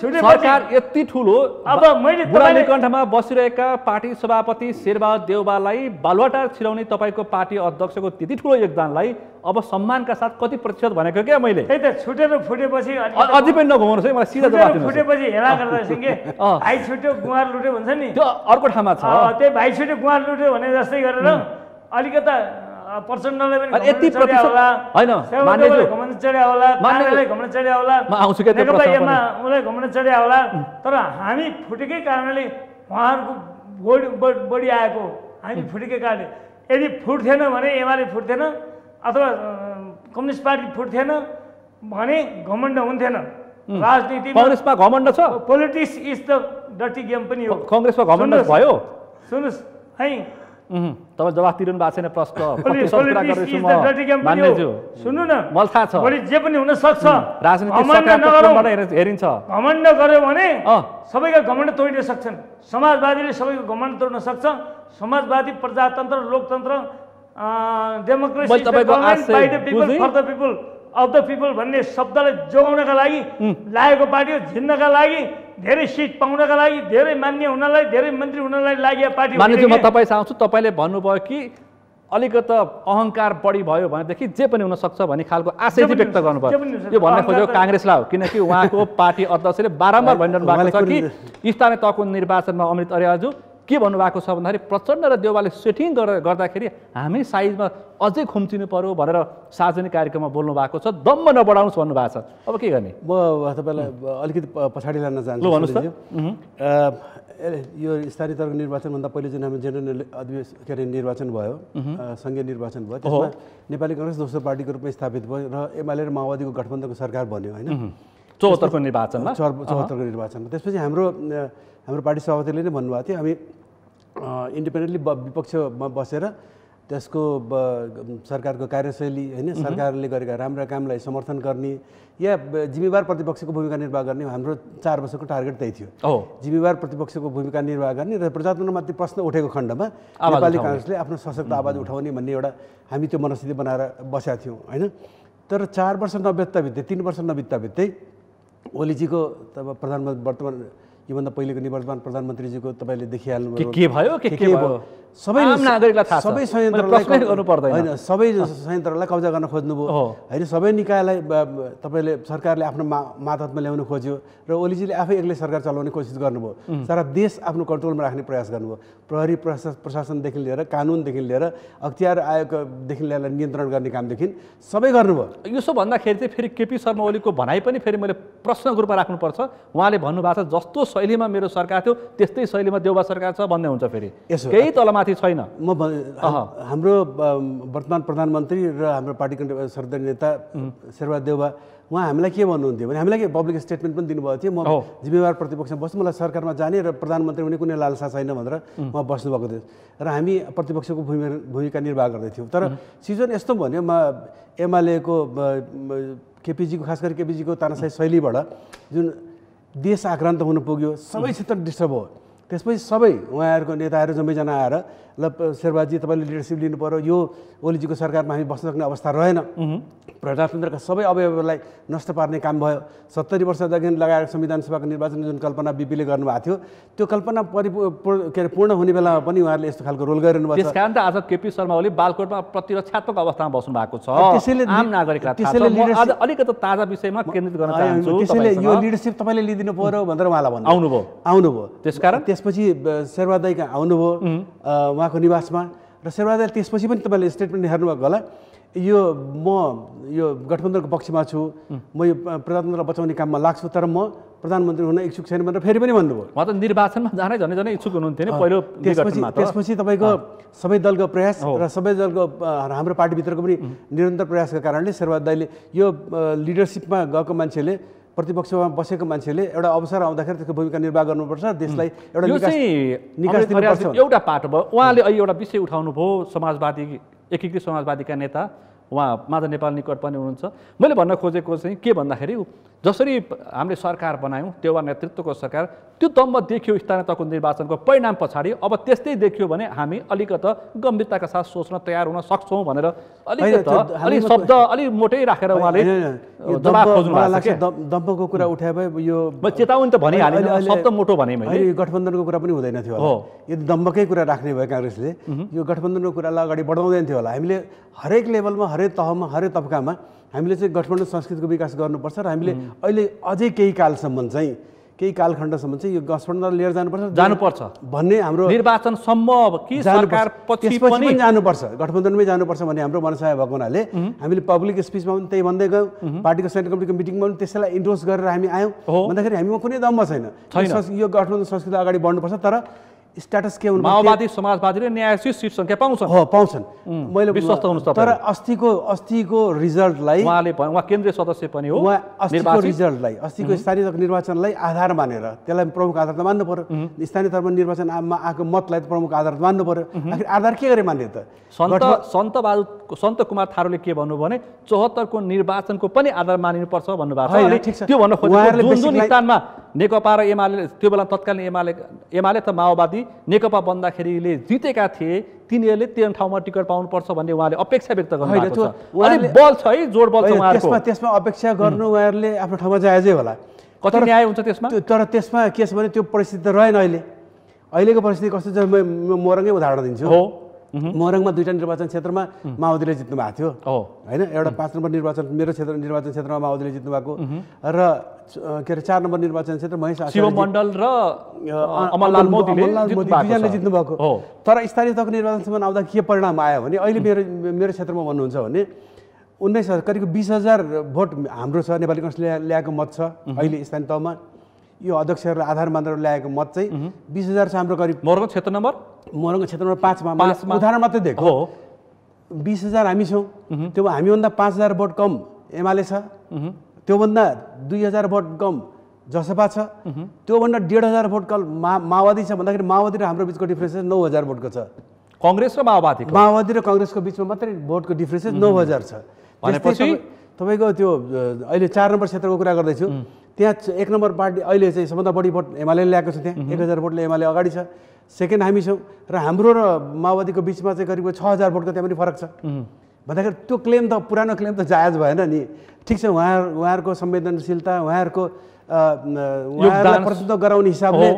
छुटेपछि सरकार यति ठुलो अब मैले बुढानीकण्ठमा बसिरहेका पार्टी सभापति शेरबहादुर देउवालाई बालुवाटार छिराउने तपाईँको पार्टी अध्यक्षको त्यति ठुलो योगदानलाई अब सम्मानका साथ कति प्रतिशत भनेको क्या मैले त्यही त छुटेर फुटेपछि अझै पनि नघुमाउनुहोस् है मलाई सिधा जवाफ दिनुहोस् फुटेपछि हेला गर्दैछन् के भाइ छुट्यो गुहार लुट्यो भन्छ नि त्यो अर्को ठाउँमा छ त्यही भाइ छुट्यो गुहार लुट्यो भने जस्तै गरेर अलिकता प्रचण्डलाई पनि यति प्रतिशत होइन मान्यज्यू घमण्ड चढ्या होला मान्यले घमण्ड चढ्या होला म आउँछु के त्यो प्रश्नमा उलाई घमण्ड चढ्या होला तर हामी फुटेकै कारणले उहाँहरूको बढी आएको हामी फुटेकै कारणले यदि फुट्थेन भने एमाले फुट्थेन अथवा कम्युनिस्ट पार्टी फुट्थेन भने घमण्ड हुन्थेन राजनीतिमा कांग्रेसमा घमण्ड छ politics is the dirty game पनि हो कांग्रेसमा घमण्ड भयो सुन्नुस् है तपाईँ जवाफ दिनु भएको छैन प्रश्न सुन्नु न मलाई थाहा छ भोलि जे पनि हुन सक्छ राजनीति हेरिन्छ घमण्ड गर्यो भने सबैका घमण्ड तोड्न सक्छन् समाजवादीले सबैको घमण्ड तोड्न सक्छ समाजवादी प्रजातन्त्र लोकतन्त्र democracy by the people for the people of the people भन्ने शब्दलाई जोगाउनका लागि लागेको पार्टी हो झिन्नका लागि धेरै सिट पाउनका लागि धेरै मान्य हुनलाई धेरै मन्त्री हुनलाई लागि पार्टी मान्यज्यू म तपाईसँग आउँछु तपाईले भन्नुभयो कि अलिकति अहंकार बढी भयो भनेदेखि जे पनि हुन सक्छ भन्ने खालको आशय चाहिँ व्यक्त गर्नुभयो यो भन्न खोजेको कांग्रेसलाई हो किनकि उहाँको पार्टी अध्यक्षले बारम्बार भनिरहनु भएको छ कि स्थानीय तहको निर्वाचनमा अमृत अर्यालज्यू के भन्नुभएको छ भन्दाखेरि प्रचण्ड र देउवाले सेटिङ गर्दाखेरि हामी साइजमा अझै खुम्चिनु पर्यो भनेर सार्वजनिक कार्यक्रममा बोल्नु भएको छ दम्म नबढाउनुहोस् भन्नुभएको छ अब के गर्ने म तपाईँलाई अलिकति पछाडि लान चाहन्छु यो स्थानीय तहको निर्वाचनभन्दा पहिले जुन हामी जेनरल अधिवेशन निर्वाचन भयो सङ्घीय निर्वाचन भयो त्यसमा नेपाली कांग्रेस दोस्रो पार्टीको रूपमा स्थापित भयो र एमाले र माओवादीको गठबन्धनको सरकार बन्यो होइन 74 को निर्वाचनमा 74 को निर्वाचनमा त्यसपछि हाम्रो पार्टी सभापतिले नै भन्नुभएको थियो हामी इन्डिपेन्डेन्टली विपक्षमा बसेर त्यसको सरकारको कार्यशैली होइन सरकारले गरेका राम्रा कामलाई समर्थन गर्ने या जिम्मेवार प्रतिपक्षको भूमिका निर्वाह गर्ने हाम्रो 4 वर्षको टार्गेट त्यही थियो जिम्मेवार प्रतिपक्षको भूमिका निर्वाह गर्ने र प्रजातन्त्रमाथि प्रश्न उठेको खण्डमा नेपाली कांग्रेसले आफ्नो सशक्त आवाज उठाउने भन्ने एउटा हामी त्यो मनस्थिति बनाएर बसेका थियौँ होइन तर 4 वर्ष नबित्दा बित्दै 3 वर्ष नबित्दा बित्दै ओलीजीको प्रधानमन्त्री वर्तमान योभन्दा पहिलेको निवर्तमान प्रधानमन्त्रीजीको तपाईँले देखिहाल्नु के भयो के भयो सबै नागरिकलाई थाहा छ सबै संयन्त्रलाई गर्नु पर्दैन हैन सबै संयन्त्रलाई कब्जा गर्न खोज्नुभयो हैन सबै निकायलाई तपाईले सरकारले आफ्नो मातहतमा ल्याउन खोज्यो र ओलीजीले आफै एक्लै सरकार चलाउने कोसिस गर्नुभयो सारा देश आफ्नो कन्ट्रोलमा राख्ने प्रयास गर्नुभयो प्रहरी प्रशासनदेखि लिएर कानुनदेखि लिएर अख्तियार आयोगदेखि लिएर नियन्त्रण गर्ने कामदेखि सबै गर्नुभयो यसो भन्दाखेरि चाहिँ फेरि केपी शर्मा ओलीको भनाइ पनि फेरि मैले प्रश्नको रूपमा राख्नुपर्छ उहाँले भन्नुभएको छ जस्तो शैलीमा मेरो सरकार थियो त्यस्तै शैलीमा देउबा सरकार छ भन्ने हुन्छ फेरि केही तलमाथि छैन हाम्रो वर्तमान प्रधानमन्त्री र हाम्रो पार्टीको सर्दार नेता शेरबहादुर देउवा उहाँ हामीलाई के भन्नुहुन्थ्यो भने हामीलाई के पब्लिक स्टेटमेन्ट पनि दिनुभएको थियो म जिम्मेवार प्रतिपक्षमा बस्छु मलाई सरकारमा जाने र प्रधानमन्त्री हुने कुनै लालसा छैन भनेर म बस्नुभएको थियो र हामी प्रतिपक्षको भूमिका निर्वाह गर्दैथ्यौँ तर सिजन यस्तो भन्यो म एमालेको केपीजीको खास गरी केपीजीको तानाशाही शैलीबाट जुन देश आक्रान्त हुन पुग्यो सबै क्षेत्र डिस्टर्ब हो त्यसपछि सबै उहाँहरूको नेताहरू जम्मैजना आएर ल शेरबहादुरजी तपाईँले लिडरसिप लिनु पर्यो यो ओलीजीको सरकारमा हामी बस्न सक्ने अवस्था रहेन प्रजातन्त्रका सबै अवयवलाई नष्ट पार्ने काम भयो 70 वर्षदेखि लगाएर संविधान सभाको निर्वाचन जुन कल्पना बिपीले गर्नुभएको थियो त्यो कल्पना पूर्ण हुने बेलामा पनि उहाँहरूले यस्तो खालको रोल गरिरहनु भएको छ त्यसकारण त आज केपी शर्मा ओली बालकोटमा प्रतिरक्षात्मक अवस्थामा बस्नु भएको छ त्यसैले आम नागरिकलाई आज अलिकति ताजा विषयमा केन्द्रित गर्न चाहन्छु त्यसैले यो लिडरसिप तपाईँले लिदिनु पर्यो भनेर उहाँलाई भन्नु आउनुभयो त्यसकारण त्यसपछि शेरबहादुर दाइ आउनुभयो उहाँको निवासमा र शेरबहादुर दाइ त्यसपछि पनि तपाईँले स्टेटमेन्ट हेर्नुभएको होला म यो गठबन्धनको पक्षमा छु म यो प्रजातन्त्रलाई बचाउने काममा लाग्छु तर म प्रधानमन्त्री हुन इच्छुक छैन भनेर फेरि पनि भन्नुभयो उहाँ त निर्वाचनमा जानै झनै इच्छुक हुनुहुन्थ्यो नि पहिलो त्यसपछि तपाईँको सबै दलको प्रयास र सबै दलको हाम्रो पार्टीभित्रको पनि निरन्तर प्रयासका कारणले शेरबहादुर दाइले यो लिडरसिपमा गएको मान्छेले प्रतिपक्षमा बसेको मान्छेले एउटा अवसर आउँदाखेरि त्यसको भूमिका निर्वाह गर्नुपर्छ देशलाई एउटा निकास दिनुपर्छ एउटा पाटो भयो उहाँले अहिले एउटा विषय उठाउनु भयो समाजवादी एकीकृत समाजवादीका नेता उहाँ माधव नेपाल निकट पनि हुनुहुन्छ मैले भन्न खोजेको चाहिँ के भन्दाखेरि जसरी हामीले सरकार बनायौँ देउवा नेतृत्वको सरकार त्यो दम्ब देखियो स्थानीय तहको निर्वाचनको परिणाम पछाडि अब त्यस्तै देखियो भने हामी अलिकता गम्भीरताका साथ सोच्न तयार हुन सक्छौँ भनेर अलिकता अलि शब्द अलि मोटै राखेर उहाँले जवाफ खोज्नु भएको छ। दम्बको कुरा उठाए भए यो चेतावनी त भनिहालेँ, शब्द मोटो भने मैले। गठबन्धनको कुरा पनि हुँदैन थियो होला यदि दम्बकै कुरा राख्ने भयो काङ्ग्रेसले यो गठबन्धनको कुरालाई अगाडि बढाउँदैन थियो होला। हामीले हरेक लेभलमा हरेक तहमा हरेक तबकामा हामीले चाहिँ गठबन्धन संस्कृतिको विकास गर्नुपर्छ र हामीले अहिले अझै केही कालसम्म चाहिँ केही कालखण्डसम्म चाहिँ यो गठबन्धन लिएर जानुपर्छ भन्ने हाम्रो निर्वाचनसम्म कि सरकार पछि पनि जानुपर्छ गठबन्धनमै जानुपर्छ भन्ने हाम्रो मनसाय भएको हुनाले हामीले पब्लिक स्पिचमा पनि त्यही भन्दै गयौँ, पार्टीको सेन्ट्रल कमिटीको मिटिङमा पनि त्यसैलाई इन्डोर्स गरेर हामी आयौँ। भन्दाखेरि हामीमा कुनै दम्ब छैन यो गठबन्धन संस्कृति अगाडि बढ्नुपर्छ। तर स्ट्याटस के हुनु माओवादी समाजवादीले न्यायशील सीट संख्या पाउँछन् मैले विश्वस्त हुनुहोस् तपाईँ। तर अस्तिको रिजल्टलाई उहाँ केन्द्रीय सदस्य पनि हो, अस्तिको रिजल्टलाई अस्तिको स्थानीय तहको निर्वाचनलाई आधार मानेर त्यसलाई प्रमुख आधार त मान्नु पर्यो। स्थानीय तहमा निर्वाचनमा आएको मतलाई प्रमुख आधार त मान्नु पर्यो। आखिर आधार के गरे मान्ने त? सन्त कुमार थारूले के भन्नु भने 74 को निर्वाचनको पनि आधार मानिनुपर्छ भन्नुभएको छ। त्यो भन्न खोजेको जुन स्थानमा नेकपा र एमाले त्यो बेला तत्कालीन एमाले त माओवादी नेकपा बन्दाखेरिले जितेका थिए तिनीहरूले त्यो ठाउँमा टिकट पाउनुपर्छ भन्ने उहाँले अपेक्षा व्यक्त गर्नुभएको छ। अलि बल छ है, जोड बल छ उहाँहरुको। त्यसमा अपेक्षा गर्नु उहाँहरूले आफ्नो ठाउँमा जायजै होला। कति न्याय हुन्छ त्यसमा? तर त्यसमा के छ भने त्यो परिस्थिति त रहेन। अहिलेको परिस्थिति कस्तो छ म मोरङै उदाहरण दिन्छु। मोरङमा 2टा निर्वाचन क्षेत्रमा माओवादीले जित्नु भएको थियो हैन। एउटा 5 नम्बर निर्वाचन मेरो निर्वाचन क्षेत्रमा माओवादीले जित्नु भएको र के अरे 4 नम्बर निर्वाचन क्षेत्र महेश शिवमण्डल र अमललाल मोदीले जित्नु भएको। तर स्थानीय तहको निर्वाचनसम्म आउँदा के परिणाम आयो भने अहिले मेरो क्षेत्रमा भन्नुहुन्छ भने 19 करिब 20,000 भोट हाम्रो छ, नेपाली काङ्ग्रेसले ल्याएको मत छ अहिले स्थानीय तहमा। यो अध्यक्षहरूलाई आधार मानेर ल्याएको मत चाहिँ 20,000 छ हाम्रो करिब। मोरङ क्षेत्र नम्बर 5 मा उदाहरण मात्रै दिएको हो। 20,000 हामी छौँ, त्यो हामीभन्दा 5,000 भोट कम एमाले छ, त्योभन्दा 2,000 भोट कम जसपा छ, त्योभन्दा 1,500 भोट कम माओवादी छ। भन्दाखेरि माओवादी र हाम्रो बिचको डिफ्रेन्स 9,000 भोटको छ। काङ्ग्रेस र माओवादी र काङ्ग्रेसको बिचमा मात्रै भोटको डिफ्रेन्स 9,000 छ। भनेपछि तपाईँको त्यो अहिले 4 नम्बर क्षेत्रको कुरा गर्दैछु, त्यहाँ 1 नम्बर पार्टी अहिले चाहिँ सबभन्दा बढी भोट एमाले ल्याएको छ। त्यहाँ 1,000 भोटले एमाले अगाडि छ। सेकेन्ड हामी छौँ र हाम्रो र माओवादीको बिचमा चाहिँ करिब 6,000 भोटको त्यहाँ पनि फरक छ। भन्दाखेरि त्यो क्लेम त पुरानो क्लेम त जायज भएन नि। ठिक छ, उहाँहरूको संवेदनशीलता उहाँहरूको उहाँहरूलाई प्रतिनिधित्व गराउने हिसाबले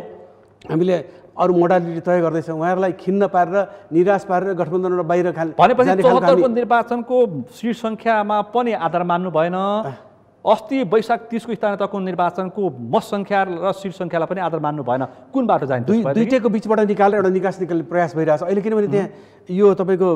हामीले अरू मोडालिटी तय गर्दैछौँ। उहाँहरूलाई खिन्न पारेर निराश पारेर गठबन्धनबाट बाहिर भनेपछि 74 को निर्वाचनको सिट सङ्ख्यामा पनि आधार मान्नु भएन। अस्ति वैशाख 30 को स्थानीय तहको निर्वाचनको मत सङ्ख्या र सिट सङ्ख्यालाई पनि आधार मान्नु भएन। कुन बाटो जान्छ? दुईटैको बिचबाट निकालेर एउटा निकास निकाल्ने प्रयास भइरहेछ अहिले। किनभने त्यहाँ यो तपाईँको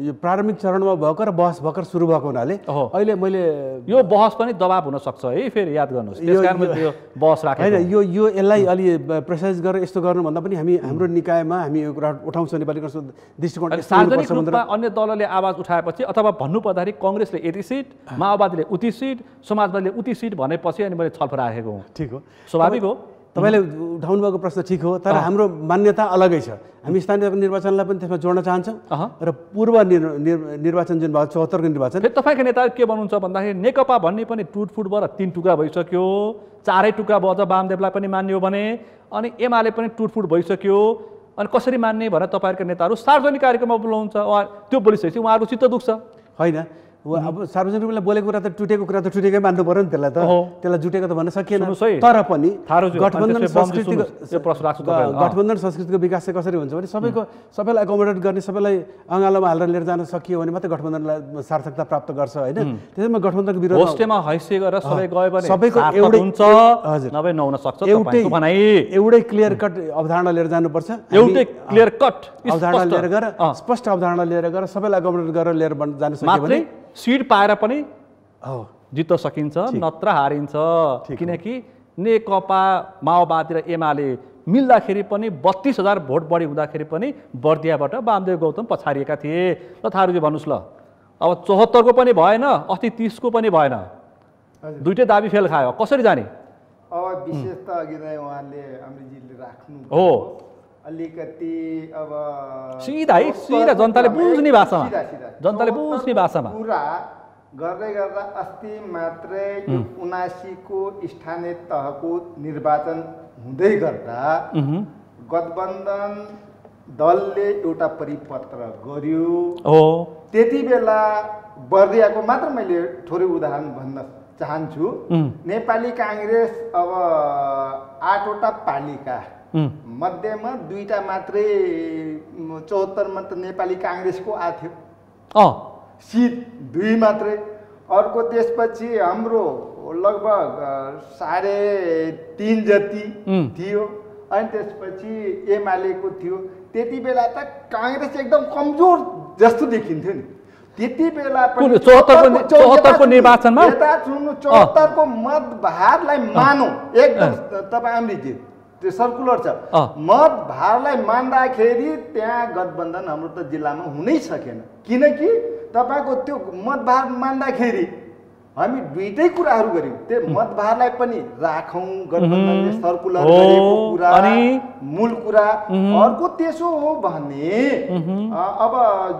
यो प्रारम्भिक चरणमा भएको र बहस भर्खर सुरु भएको हुनाले अहिले मैले यो बहस पनि दबाब हुन सक्छ है, फेरि याद गर्नुहोस्। त्यसकारण मैले यो बहस राखेँ हैन। यो यसलाई अलि प्रेसाइज गरेर यस्तो गर्नुभन्दा पनि हाम्रो निकायमा हामी यो कुरा उठाउँछौँ। नेपाली काङ्ग्रेसको दृष्टिकोण सार्वजनिक रूपमा अन्य दलले आवाज उठाएपछि अथवा भन्नुपर्दाखेरि काङ्ग्रेसले यति सिट, माओवादीले उति सिट, समाजवादीले उति सिट भनेपछि अनि मैले छलफल राखेको हुँ। ठिक हो, स्वाभाविक हो। तपाईँले उठाउनु भएको प्रश्न ठिक हो। तर हाम्रो मान्यता अलगै छ। हामी स्थानीय निर्वाचनलाई पनि त्यसमा जोड्न चाहन्छौँ र पूर्व निर्वाचन जुन भयो 74 को निर्वाचन। फेरि तपाईँको नेता के भन्नुहुन्छ भन्दाखेरि नेकपा भन्ने पनि टुटफुट भएर 3 टुक्रा भइसक्यो, 4 टुक्रा भयो अझ वामदेवलाई पनि मान्यो भने, अनि एमाले पनि टुटफुट भइसक्यो, अनि कसरी मान्ने भनेर तपाईँहरूको नेताहरू सार्वजनिक कार्यक्रममा बोलाउँछ। त्यो बोलिसकेपछि उहाँहरूको चित्त दुख्छ होइन? अब सार्वजनिक रूपमा बोलेको कुरा त टुटेकै मान्नु पर्यो नि। त्यसलाई जुटेको त भन्न सकिएन। तर पनि गठबन्धन संस्कृतिको विकास चाहिँ कसरी हुन्छ भने सबैलाई एकोमोडेट गर्ने, सबैलाई अँगालोमा हालेर लिएर जान सकियो भने मात्रै गठबन्धनलाई सार्थकता प्राप्त गर्छ होइन। त्यसैमा गठबन्धनको विरोध होस्टेमा हैसिए गरेर सबै गयो भने सबैको एउटै हुन्छ, नभए नहुन सक्छ। एउटै क्लियर कट अवधारणा लिएर जानुपर्छ। एउटै क्लियर कट अवधारणा लिएर गएर स्पष्ट अवधारणा लिएर गएर सबैलाई एकोमोडेट गरेर लिएर जान सकियो भने सिट पाएर पनि जित्न सकिन्छ, नत्र हारिन्छ। किनकि नेकपा माओवादी र एमाले मिल्दाखेरि पनि 32,000 भोट बढी हुँदाखेरि पनि बर्दियाबाट वामदेव गौतम पछाडिएका थिए। ल थारूजी भन्नुहोस्, ल अब 74 को पनि भएन, अस्ति 30 को पनि भएन, दुइटै दाबी फेल खायो, कसरी जाने? अब विशेष त अघि नै उहाँले अमृतजीले राख्नु हो अलिकति अब सिधा जनताले बुझ्ने भाषामा, जनताले बुझ्ने भाषामा पुरा गर्दै गर्दा अस्ति मात्रै यो 79 को स्थानीय तहको निर्वाचन हुँदै गर्दा गठबन्धन दलले एउटा परिपत्र गर्यो। त्यति बेला बर्दियाको मात्र मैले थोरै उदाहरण भन्न चाहन्छु। नेपाली काङ्ग्रेस अब 8वटा पालिका मध्येमा 2टा मात्रै 74 मा त नेपाली काङ्ग्रेसको आथ्यो सिट 2 मात्रै। अर्को त्यसपछि हाम्रो लगभग 3.5 जति थियो अनि त्यसपछि एमालेको थियो। त्यति बेला त काङ्ग्रेस एकदम कमजोर जस्तो देखिन्थ्यो नि। त्यति बेला 74 को निर्वाचनमा 74 को मतभारलाई मानौ एकदम तपाईँ अमृतजी त्यो सर्कुलर छ मतभारलाई मान्दाखेरि त्यहाँ गठबन्धन हाम्रो त जिल्लामा हुनै सकेन। किनकि तपाईँको त्यो मतभार मान्दाखेरि हामी दुईटै कुराहरू गर्यौँ। त्यो मतभारलाई पनि राखौँ गठबन्धनले सर्कुलर गरेको कुरा मूल कुरा। अर्को त्यसो हो भने अब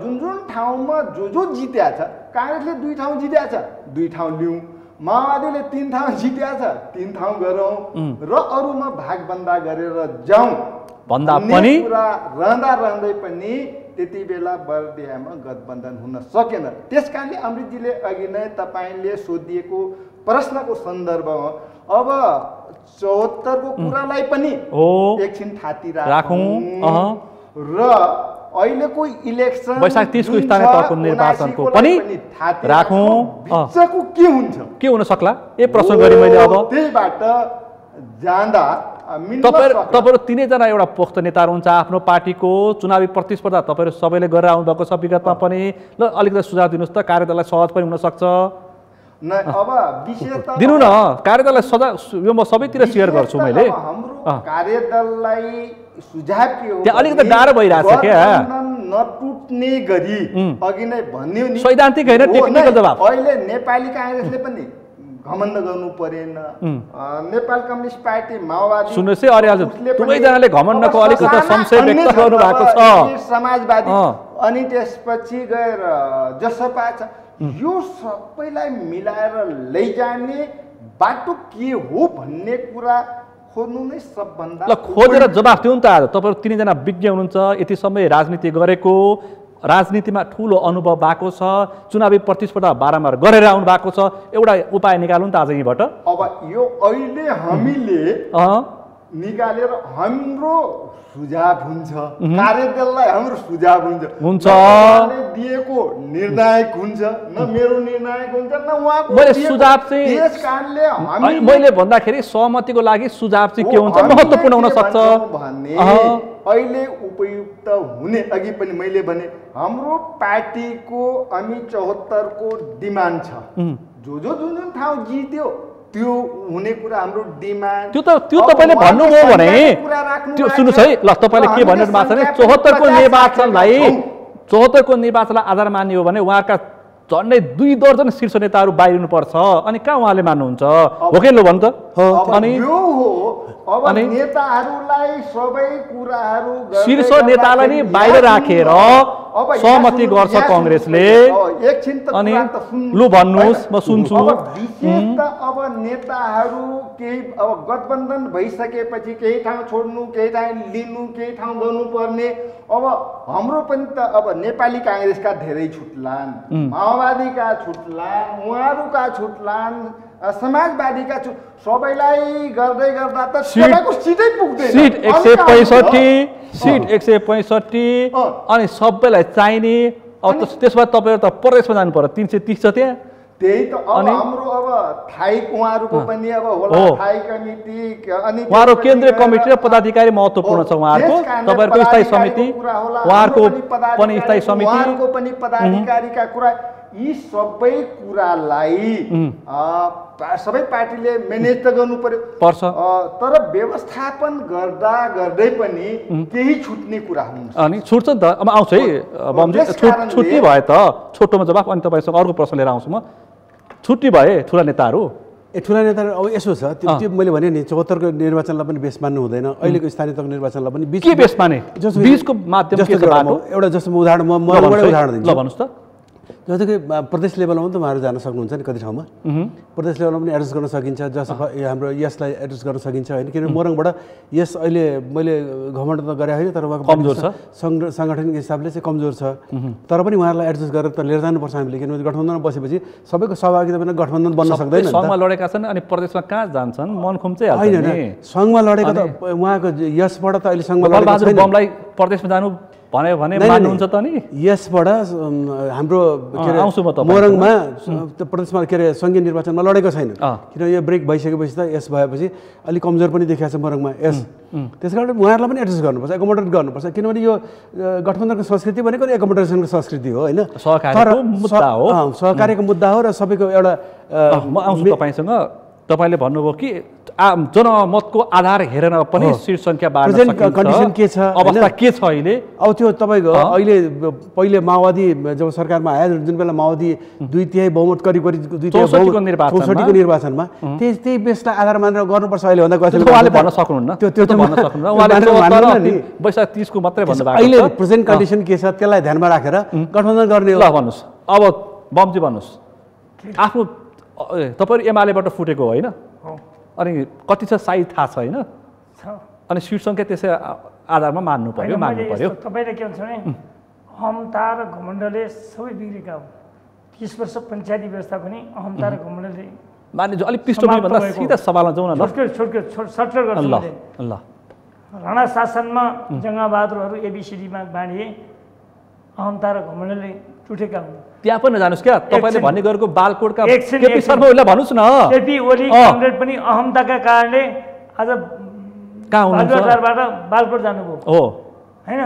जुन ठाउँमा जो जित्या छ काङ्ग्रेसले 2 ठाउँ जित्या छ 2 ठाउँ लिउँ, माओवादीले 3 ठाउँ जित्या छ 3 ठाउँ गरौँ र अरूमा भागबन्दा गरेर जाउँ भन्दा पनि कुरा रहँदै पनि त्यति बेला बर्दियामा गठबन्धन हुन सकेन। त्यसकारणले अमृतजीले अघि नै तपाईँले सोधिएको प्रश्नको सन्दर्भमा अब 74 को कुरालाई पनि एकछिन थाती राखौँ र अहिलेको इलेक्सन वैशाख 30 को स्थानीय तहको निर्वाचनको पनि राखौँ। बिचको के हुन्छ के हुन सक्ला ए प्रश्न गरे मैले। अब त्यहीबाट जाँदा तपाईहरु 3 जना एउटा पोख्त नेताहरू हुन्छ आफ्नो पार्टीको चुनावी प्रतिस्पर्धा तपाईहरु सबैले गरेर आउनु भएको छ विगतमा पनि। ल अलिकति सुझाव दिनुस् त कार्यदललाई सहज पनि हुन सक्छ। अब विशेष दिनु न कार्यदललाई सदा यो म सबैतिर शेयर गर्छु मैले। हाम्रो कार्यदललाई सुझाव के हो त्यहाँ अलिकति गाह्रो भइरहेछ क्या नटुट्ने गरी अघि नै भन्यो नि सैद्धान्तिक हैन टेक्निकल जवाफ। अहिले नेपाली काङ्ग्रेसले पनि घमण्ड गर्नु परेन। नेपाल कम्युनिस्ट पार्टी माओवादी सुन्नुहोस् है अरे हजुर दुवैजनाले घमण्डको अलिकति संशय व्यक्त गर्नु भएको छ। समाजवादी अनि त्यसपछि गएर जसपा छ। यो सबैलाई मिलाएर लैजाने बाटो के हो भन्ने कुरा खोज्नु नै सबभन्दा ल खोजेर जवाफ दिउँ त। आज तपाईहरु 3 जना विज्ञ हुनुहुन्छ यति समय राजनीति गरेको राजनीतिमा ठूलो अनुभव भएको छ चुनावी प्रतिस्पर्धा बारम्बार गरेर आउनु भएको छ एउटा उपाय निकालौँ त आज यहीबाट। अब यो अहिले हामीले निकालेर हाम्रो सुझाव हुन्छ कार्यदललाई हाम्रो सुझाव हुन्छ दिएको निर्णायक हुन्छ न मेरो निर्णायक हुन्छ न उहाँको। मैले सुझाव चाहिँ त्यसकारणले हामी मैले भन्दाखेरि सहमतिको लागि सुझाव चाहिँ के हुन्छ महत्त्वपूर्ण हुन सक्छ भन्ने अहिले उपयुक्त हुने अघि पनि मैले भने हाम्रो पार्टीको हामी 74 को डिमान्ड छ। जुन ठाउँ जित्यो त्यो हुने कुरा हाम्रो डिमान्ड त्यो तपाईले भन्नुभयो भने त्यो सुन्नुस् है ल तपाईले के भन्नु भएको छ भने 74 को निर्वाचनलाई आधार मान्ने हो भने उहाँका झन्डै 2 दर्जन शीर्ष नेताहरू बाहिरिनु पर्छ अनि कहाँ उहाँले मान्नुहुन्छ हो के ल भन्छ। अनि यो हो अब नेताहरूलाई सबै कुराहरू शीर्ष नेतालाई नि बाहिर राखेर सहमति गर्छ कांग्रेसले। एकछिन त अनि कुरा त सुन्नु लु भन्नुस् म सुन्छु। विशेष त अब नेताहरू केही अब गठबन्धन भइसकेपछि केही ठाउँ छोड्नु केही ठाउँ लिनु केही ठाउँ गर्नुपर्ने अब हाम्रो पनि त अब नेपाली कांग्रेसका धेरै छुट्लान् माओवादीका छुट्लान् उहाँहरूका छुट्लान् समाजवादीका सबैलाई गर्दै गर्दा त सबैको सिटै पुग्दैन। सिट 165 सिट 165 अनि सबैलाई चाहिने अब त्यसबाट तपाईहरु त प्रदेशमा जानु पर्यो 330 छ त्यहाँ। त्यही त अब हाम्रो अब थाई उहाँहरूको पनि अब होला थाई कमिटी अनि उहाँहरु केन्द्रीय कमिटी र पदाधिकारी महत्त्वपूर्ण छ उहाँहरुको तपाईहरुको स्थायी समिति उहाँहरुको पनि स्थायी समिति उहाँहरुको पनि पदाधिकारीका कुरा यी सबै कुरालाई सबै पार्टीले म्यानेज त गर्नु पर्छ तर व्यवस्थापन गर्दै पनि केही छुट्ने कुरा हुन्छ। अनि छुट्छ नि त अब आउँछ है बमजी छुट्टी भए त छोटोमा जवाफ अनि तपाईसँग अर्को प्रश्न लिएर आउँछु म। छुट्टी भए ठुला नेताहरू ठुला नेताहरू अब यसो छ त्यो मैले भने नि 74 को निर्वाचनलाई पनि बेस मान्नु हुँदैन अहिलेको स्थानीय तहको निर्वाचनलाई पनि के बेस माने बीचको माध्यम के छ बाटो एउटा जस्तो म उदाहरण म उदाहरण दिन्छु। ल भन्नुस् त जस्तो कि प्रदेश लेभलमा पनि तपाईँहरू जान सक्नुहुन्छ नि कति ठाउँमा प्रदेश लेभलमा पनि एड्रेस गर्न सकिन्छ जसमा हाम्रो यसलाई एड्रेस गर्न सकिन्छ होइन किनभने मोरङबाट यस अहिले मैले घमण्ड त गरे होइन तर उहाँको कमजोर छ साङ्गठनिक हिसाबले चाहिँ कमजोर छ तर पनि उहाँहरूलाई एड्रेस गरेर त लिएर जानुपर्छ हामीले किनभने गठबन्धनमा बसेपछि सबैको सहभागिता बिना गठबन्धन बन्न सक्दैन सङ्घमा लडेका छन् अनि प्रदेशमा कहाँ जान्छन् मन खुम्चै होइन सङ्घमा लडेको त उहाँको यसबाट त अहिले सङ्घमा बलबहादुर बमलाई प्रदेशमा जानु भन्यो भने मान्नुहुन्छ त नि यसबाट हाम्रो के अरे मोरङमा प्रदेशमा के अरे सङ्घीय निर्वाचनमा लडेको छैन किन यो ब्रेक भइसकेपछि त यस भएपछि अलिक कमजोर पनि देखिएको छ मोरङमा यस त्यस कारण उहाँहरूलाई पनि एड्रेस गर्नुपर्छ एकोमोडेट गर्नुपर्छ किनभने यो गठबन्धनको संस्कृति भनेको एकोमोडेसनको संस्कृति हो होइन सहकार्यको मुद्दा हो र सबैको एउटा म आउँछु तपाईँसँग तपाईँले भन्नुभयो कि जनमतको आधार हेरेर पनि सिट सङ्ख्या बाँड्न सकिन्छ कन्डिसन के छ अवस्था के छ अहिले अब त्यो तपाईँको अहिले पहिले माओवादी जब सरकारमा आयो जुन बेला माओवादी 2/3 बहुमत करिब 64 को निर्वाचनमा त्यही बेसलाई आधार मानेर गर्नुपर्छ अहिले भन्दा कति उहाँले भन्न सक्नुहुन्न त्यो भन्न सक्नुहुन्न उहाँले वैशाख 30 को मात्रै भन्नु भएको अहिले प्रेजेन्ट कन्डिसन के छ त्यसलाई ध्यानमा राखेर गठबन्धन गर्ने हो ल भन्नुस् अब बमजी भन्नुस् आफ्नो तपाईहरु एमालेबाट फुटेको होइन अनि कति छ साई थाहा छ हैन अनि सिट संख्या त्यसै आधारमा मान्नु पर्यो तपाईले के भन्छ भने अहमता र घमण्डले सबै बिग्रेका हुन् 30 वर्ष पञ्चायती व्यवस्था पनि अहमता र घमण्डले मान्ने जो अलि पृष्ठभूमि भन्दा सिधा सवालमा जाउँ न सर्टकट गर्छु ल राणा शासनमा जङ्गबहादुरहरू एबीसीडीमा बाँडिए अहमता र घमण्डले टुटेका हुन् त्यहाँ पनि जानुस् क्या तपाईले भन्ने गरेको बालकोटका केपी शर्मा ओलीलाई भन्नुस् न केपी ओली कमरेड पनि अहमताका कारणले आज कहाँ हुनुहुन्छ बालकोट जानुभयो हो हैन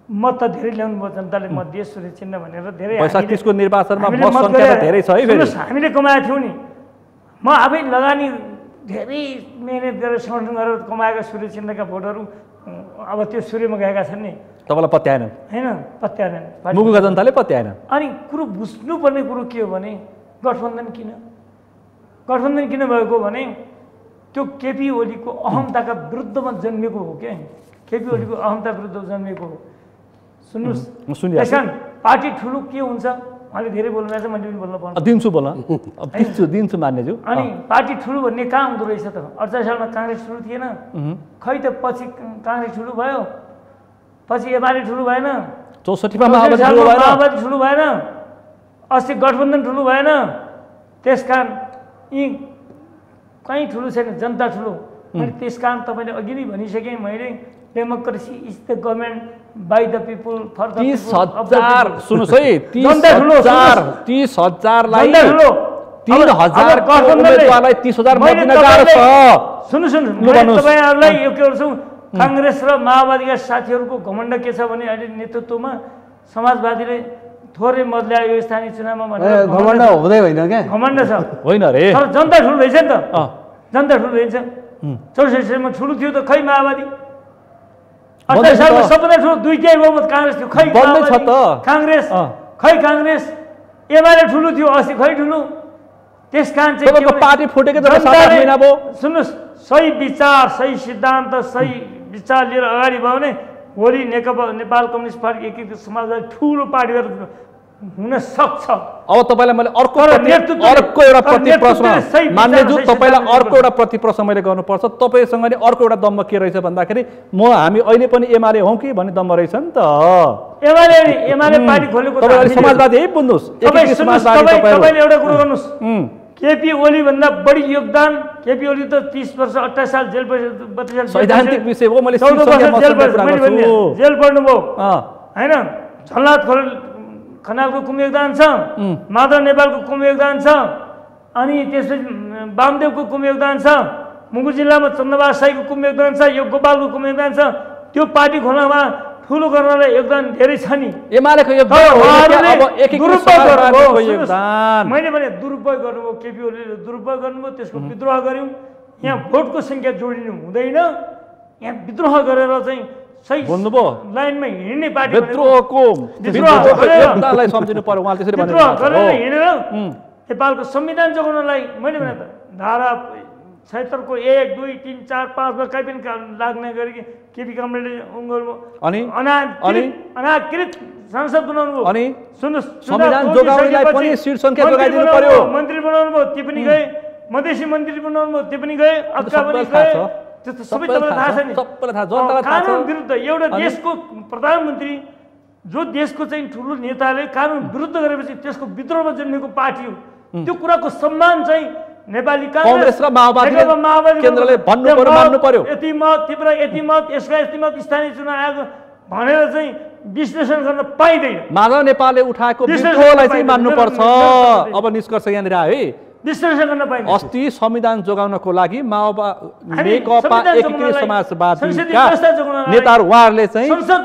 मत त धेरै ल्याउनु भयो जनताले मत दिए सूर्य चिन्ह भनेर धेरै वैशाख 30 को निर्वाचनमा मत संख्या त धेरै छ है फेरि हामीले कमाएको थियौँ नि म आफै लगानी धेरै मेहनत गरेर समर्थन गरेर कमाएका सूर्य चिन्हका भोटहरू अब त्यो सूर्यमा गएका छन् नि तपाईलाई पत्याएनन् हैन पत्याएनन् मुगुका जनताले पत्याएनन् अनि कुरो बुझ्नुपर्ने कुरो के हो भने गठबन्धन किन भएको भने त्यो केपी ओलीको अहमताका विरुद्धमा जन्मेको हो के केपी ओलीको अहमता विरुद्ध जन्मेको हो सुन्नुहोस् पार्टी ठुलो के हुन्छ उहाँले धेरै बोल्नुभएको छ मैले पनि बोल्न पर्छ दिन्छु मान्नेज्यू अनि पार्टी ठुलो भन्ने कहाँ हुँदो रहेछ त 48 सालमा काङ्ग्रेस ठुलो थिएन खै त पछि काङ्ग्रेस ठुलो भयो पछि एमाले ठुलो भएन 64 मा माओवादी ठुलो भएन अस्ति गठबन्धन ठुलो भएन त्यसकारण यी कहीँ ठुलो छैन जनता ठुलो अनि त्यसकारण तपाईँले अघि नै भनिसकेँ मैले democracy is the government by the people for the 30,000 सुन्नुहोस् है 30,000 लाई 30,000 उम्मेदवारलाई 30,000 मत दिन गाह्रो छ सुन्नु तपाईँहरूलाई यो के गर्छु काङ्ग्रेस र माओवादीका साथीहरूको घमण्ड के छ भने अहिले नेतृत्वमा समाजवादीले थोरै मत ल्यायो यो स्थानीय चुनावमा भनेर घमण्ड हुँदै होइन क्या घमण्ड छ होइन रे तर जनता ठुलो रहेछ नि त जनता ठुलो रहेछ 64 सालमा ठुलो थियो त खै माओवादी 28 सालमा सबभन्दा ठुलो 2/3 बहुमत काङ्ग्रेस थियो खै काङ्ग्रेस एमाले ठुलो थियो अस्ति खै ठुलो त्यसकारण चाहिँ पार्टी फुटेको त 7 महिना भयो सुन्नुहोस् सही विचार सही सिद्धान्त सही विचार लिएर अगाडि भयो भने भोलि नेकपा नेपाल कम्युनिस्ट पार्टी एकीकृत समाजवादी ठुलो पार्टी हुन सक्छ अब तपाईँलाई मैले अर्को एउटा प्रति प्रश्न मान्नेज्यू तपाईँलाई अर्को एउटा प्रति प्रश्न मैले गर्नुपर्छ तपाईँसँग नि अर्को एउटा दम्ब के रहेछ भन्दाखेरि हामी अहिले पनि एमाले हौँ कि भन्ने दम्ब रहेछ नि त एमाले पार्टी खोलेको तपाईँ समाजवादी है बुझ्नुहोस् तपाईँले एउटा कुरो गर्नुहोस् केपी ओली भन्दा बढी योगदान केपी ओली त 30 वर्ष 28 साल जेल 32 साल सैद्धान्तिक विषय हो मैले जेल पढ्नुभयो हैन झलनाथ खनालको कुम योगदान छ माधव नेपालको कुम योगदान छ अनि त्यसपछि वामदेवको कुम योगदान छ मुगु जिल्लामा चन्द्रबहादुर साईको कुम योगदान छ यो गोपालको कुम योगदान छ त्यो पार्टी खोल्नमा ठुलो गर्नलाई योगदान धेरै छ नि एमालेको योगदान मैले भने दुरुपयोग गर्नुभयो केपी ओलीले दुरुपयोग गर्नुभयो त्यसको विद्रोह गर्यौँ यहाँ भोटको सङ्ख्या जोडिनु हुँदैन यहाँ विद्रोह गरेर चाहिँ सही भन्नुभयो लाइनमा हिँड्ने पार्टी विद्रोहलाई सम्झिनु पर्यो उहाँले त्यसरी विद्रोह गरेर हिँडेर नेपालको संविधान जोगाउनलाई मैले भने त धारा 76 को 1 2 3 4 5 मा कहीँ पनि लाग्ने गरी केपी कामरेडले अनि अनाकृत सांसद बनाउनु भयो। अनि सुन्नुहोस्, संविधान जोगाउनेलाई पनि सिट संख्या जोगाइदिनु पर्यो। मन्त्री बनाउनु भयो, त्यो पनि गए। मधेसी मन्त्री बनाउनु भयो, त्यो पनि गए। अक्का पनि गए। त्यो सबै तपाईँलाई थाहा छ नि। सबैलाई थाहा, जनतालाई थाहा छ। कानुन विरुद्ध एउटा देशको प्रधानमन्त्री जो देशको चाहिँ ठुलो नेताले कानुन विरुद्ध गरेपछि त्यसको विद्रोहमा जन्मेको पार्टी हो। त्यो कुराको सम्मान चाहिँ नेपाली कांग्रेस र माओवादी केन्द्रले भन्नु पर्यो, मान्नु पर्यो। यति मत तिम्रो यति मत यसका यति मत स्थानीय चुनाव आयोग भनेर चाहिँ विश्लेषण गर्न पाइँदैन। माधव नेपालले उठाएको विद्रोहलाई चाहिँ मान्नुपर्छ। अब निष्कर्ष यहाँनिर आयो है, विश्लेषण गर्न पाइँदैन। अस्ति संविधान जोगाउनको लागि नेकपा एकीकृत समाजवादीका नेताहरू उहाँहरूले चाहिँ संसद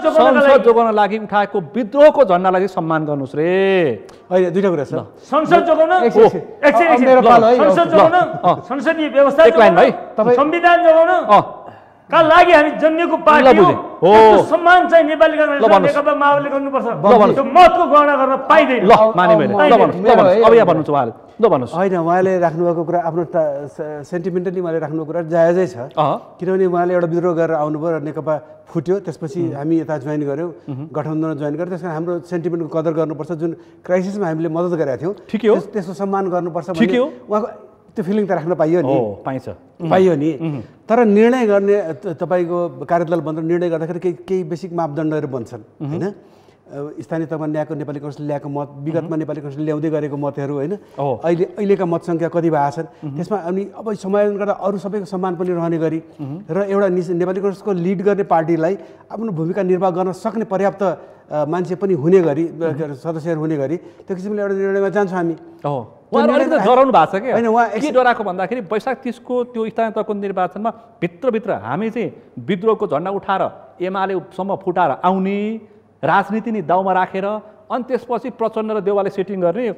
जोगाउन लागि उठाएको विद्रोहको झण्डालाई सम्मान गर्नुहोस् रे। होइन, दुईटा कुरा छ। संसद जोगाउन, संसदीय व्यवस्था जोगाउन, संविधान जोगाउन का लागि हामी जन्मेको पार्टी हो। सम्मान चाहिँ नेपाली कांग्रेस नेकपा माओवादीले गर्नुपर्छ। त्यो मतको गणना गर्न पाइँदैन। ल माने मैले, ल भन्नुहोस्, अब यहाँ भन्नुहुन्छ उहाँले, ल भन्नुहोस्। होइन, उहाँले राख्नुभएको कुरा आफ्नो सेन्टिमेन्टली उहाँले राख्नुभएको कुरा जायजै छ। किनभने उहाँले एउटा विद्रोह गरेर आउनुभयो र नेकपा फुट्यो, त्यसपछि हामी यता जोइन गऱ्यौँ, गठबन्धनमा जोइन गऱ्यौँ। त्यस कारण हाम्रो सेन्टिमेन्टको कदर गर्नुपर्छ। जुन क्राइसिसमा हामीले मद्दत गरेका थियौँ, ठिक हो, त्यसको सम्मान गर्नुपर्छ भन्ने उहाँको त्यो फिलिङ त राख्न पाइयो नि, पाइयो नि। तर निर्णय गर्ने तपाईँको कार्यदल बनेर निर्णय गर्दाखेरि केही बेसिक मापदण्डहरू बन्छन् होइन। स्थानीय तहमा ल्याएको नेपाली कांग्रेसले ल्याएको मत, विगतमा नेपाली कांग्रेसले ल्याउँदै गरेको मतहरू होइन, अहिलेका मत सङ्ख्या कति भएको छन् त्यसमा। अनि अब समायोजन गर्दा अरू सबैको सम्मान पनि रहने गरी र एउटा नेपाली कांग्रेसको लिड गर्ने पार्टीलाई आफ्नो भूमिका निर्वाह गर्न सक्ने पर्याप्त मान्छे पनि हुने गरी, सदस्यहरू हुने गरी त्यो किसिमले एउटा निर्णयमा जान्छौँ हामी। डराउनु भएको छ क्या? होइन, उहाँ के डराएको भन्दाखेरि वैशाख 30 को त्यो स्थानीय तहको निर्वाचनमा भित्रभित्र हामी चाहिँ विद्रोहको झन्डा उठाएर एमालेसम्म फुटाएर आउने, राजनीति नै दाउमा राखेर अनि त्यसपछि प्रचण्ड र देउवाले सेटिङ गर्ने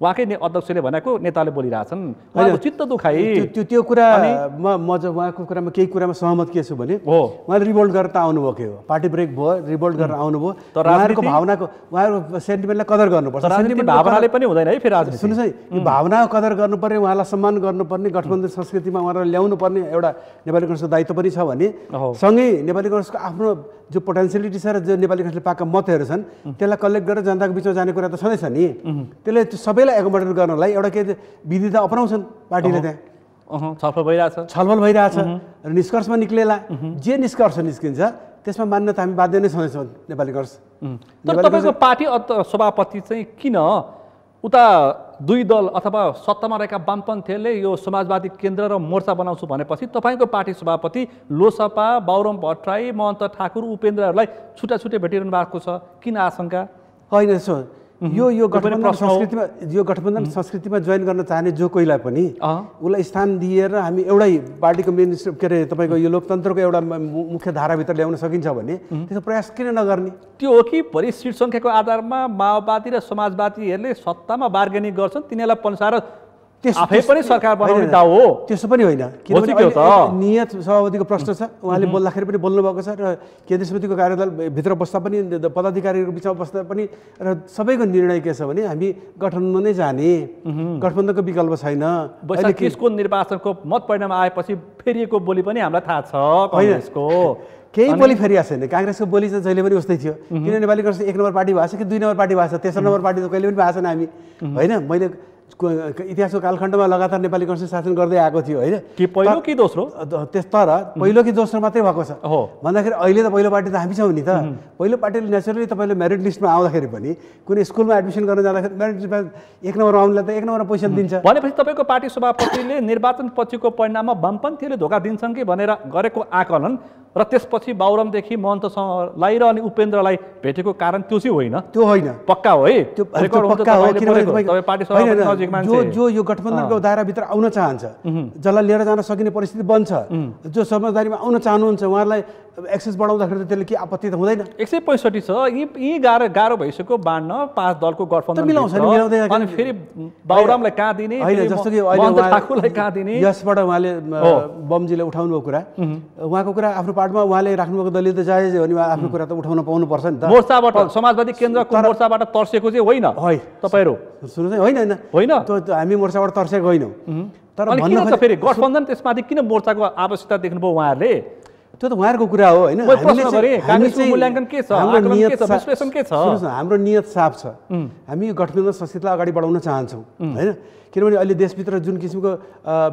उहाँकै अध्यक्षले भनेको नेताले बोलिरहेछन्। उहाँको चित्त दुखाइ त्यो कुरा म उहाँको कुरामा केही कुरामा सहमत के छु भने उहाँले रिभोल्ट गरेर त आउनुभएकै हो, पार्टी ब्रेक भयो, रिभोल्ट गरेर आउनुभयो। तर उहाँहरूको भावनाको, उहाँहरूको सेन्टिमेन्टलाई कदर गर्नुपर्छ। सेन्टिमेन्ट भावनाले पनि हुँदैन है फेरि राजनीति। सुन्नुहोस् है, यो भावनाको कदर गर्नुपर्ने, उहाँलाई सम्मान गर्नुपर्ने, गठबन्धन संस्कृतिमा उहाँलाई ल्याउनु पर्ने एउटा नेपाली कांग्रेसको दायित्व पनि छ भने सँगै नेपाली कांग्रेसको आफ्नो जो पोटेन्सियलिटी छ र जो नेपाली कांग्रेसले पाएका मतहरू छन् त्यसलाई कलेक्ट गरेर जनताको बिचमा जाने कुरा त छँदैछ नि। त्यसले सबैलाई एकोमोडेट गर्नलाई एउटा के विधि त अपनाउँछन् पार्टीले। त्यहाँ छलफल भइरहेछ र निष्कर्षमा निक्लेला। जे निष्कर्ष निस्किन्छ त्यसमा मान्न त हामी बाध्य नै छँदैछौँ नेपाली कांग्रेस। तर तपाईँको पार्टी सभापति चाहिँ किन उता दुई दल अथवा सत्तामा रहेका वामपन्थीहरूले यो समाजवादी केन्द्र र मोर्चा बनाउँछु भनेपछि तपाईँको पार्टी सभापति लोसपा, बाबुराम भट्टराई, महन्त ठाकुर, उपेन्द्रहरूलाई छुट्टा छुट्टै भेटिरहनु भएको छ, किन आशंका? होइन, यो गठबन्धन संस्कृतिमा जोइन गर्न चाहने जो कोहीलाई पनि उसलाई स्थान दिएर हामी एउटै पार्टीको मिनिस्टर के अरे तपाईँको यो लोकतन्त्रको एउटा मुख्य धाराभित्र ल्याउन सकिन्छ भने त्यसको प्रयास किन नगर्ने? त्यो हो कि बढी सिट सङ्ख्याको आधारमा माओवादी र समाजवादीहरूले सत्तामा बार्गेनिङ गर्छन्, तिनीहरूलाई पन्साएर आफै पनि सरकार बनाउने दाउ हो? त्यसो पनि होइन, किनभने नियत सभापतिको प्रश्न छ, उहाँले बोल्दाखेरि पनि बोल्नु भएको छ र केन्द्रीय समितिको कार्यदल भित्र बस्दा पनि पदाधिकारीहरू बिचमा बस्दा पनि र सबैको निर्णय के छ भने हामी गठबन्धनमा नै जाने, गठबन्धनको विकल्प छैन। वैशाख 30 को निर्वाचनको मत परिणाम आएपछि फेरिएको बोली पनि हामीलाई थाहा छ कांग्रेसको। केही बोली फेरिएको छैन, कांग्रेसको बोली चाहिँ जहिले पनि उस्तै थियो। किन नेपाली कांग्रेस 1 नम्बर पार्टी भएको छ कि 2 नम्बर पार्टी भएको छ, तेस्रो नम्बर पार्टी त कहिले पनि भएको छैन हामी होइन। मैले इतिहासको कालखण्डमा लगातार नेपाली कांग्रेस शासन गर्दै आएको थियो होइन, कि पहिलो कि दोस्रो? तर पहिलो कि दोस्रो मात्रै भएको छ भन्दाखेरि अहिले त पहिलो पार्टी त हामी छौँ नि त। पहिलो पार्टीले नेचुरली तपाईँले मेरिट लिस्टमा आउँदाखेरि पनि कुनै स्कुलमा एडमिसन गर्न जाँदाखेरि मेरिट लिस्टमा 1 नम्बर आउनेलाई त 1 नम्बरमा पोजिसन दिन्छ भनेपछि तपाईँको पार्टी सभापतिले निर्वाचन पछिको परिणाममा वामपन्थीहरूले धोका दिन्छन् कि भनेर गरेको आकलन र त्यसपछि बाबुरामदेखि महन्तलाई र अनि उपेन्द्रलाई भेटेको कारण त्यो चाहिँ होइन? त्यो होइन, पक्का हो है? त्यो पक्का हो। जो यो गठबन्धनको दायराभित्र आउन चाहन्छ, जसलाई लिएर जान सकिने परिस्थिति बन्छ, जो समझदारीमा आउन चाहनुहुन्छ उहाँहरूलाई एक्सेस बढाउँदाखेरि त्यसले के आपत्ति त हुँदैन? 165 छ, यी गाह्रो भइसक्यो बाँड्न 5 दलको गठबन्धन मिलाउँछ नि, मिलाउँदैन। अनि फेरि बाबुरामलाई कहाँ दिने, जस्तो कि ठाकुरलाई कहाँ दिने? यसबाट उहाँले बमजीले उठाउनु भएको कुरा, उहाँको कुरा आफ्नो पार्टमा उहाँले राख्नुभएको दलित त जायज हो नि, आफ्नो कुरा त उठाउन पाउनुपर्छ नि त। मोर्चाबाट, समाजवादी केन्द्रको मोर्चाबाट तर्सेको चाहिँ होइन तपाईँहरू? सुन्नुहोस् है, होइन होइन, हामी मोर्चाबाट तर्सेको होइनौँ। तर अनि भन्न किन त फेरि गठबन्धन त्यसमाथि किन मोर्चाको आवश्यकता देख्नुभयो उहाँहरूले? त्यो त उहाँहरूको कुरा हो होइन। मैले प्रश्न गरेँ, काङ्ग्रेसको मूल्याङ्कन के छ, आकलन के छ, विश्लेषण के छ? सुन्नुहोस् न, हाम्रो नियत साफ छ। हामी गठबन्धन संस्कृतिलाई अगाडि बढाउन चाहन्छौँ होइन। किनभने अहिले देशभित्र जुन किसिमको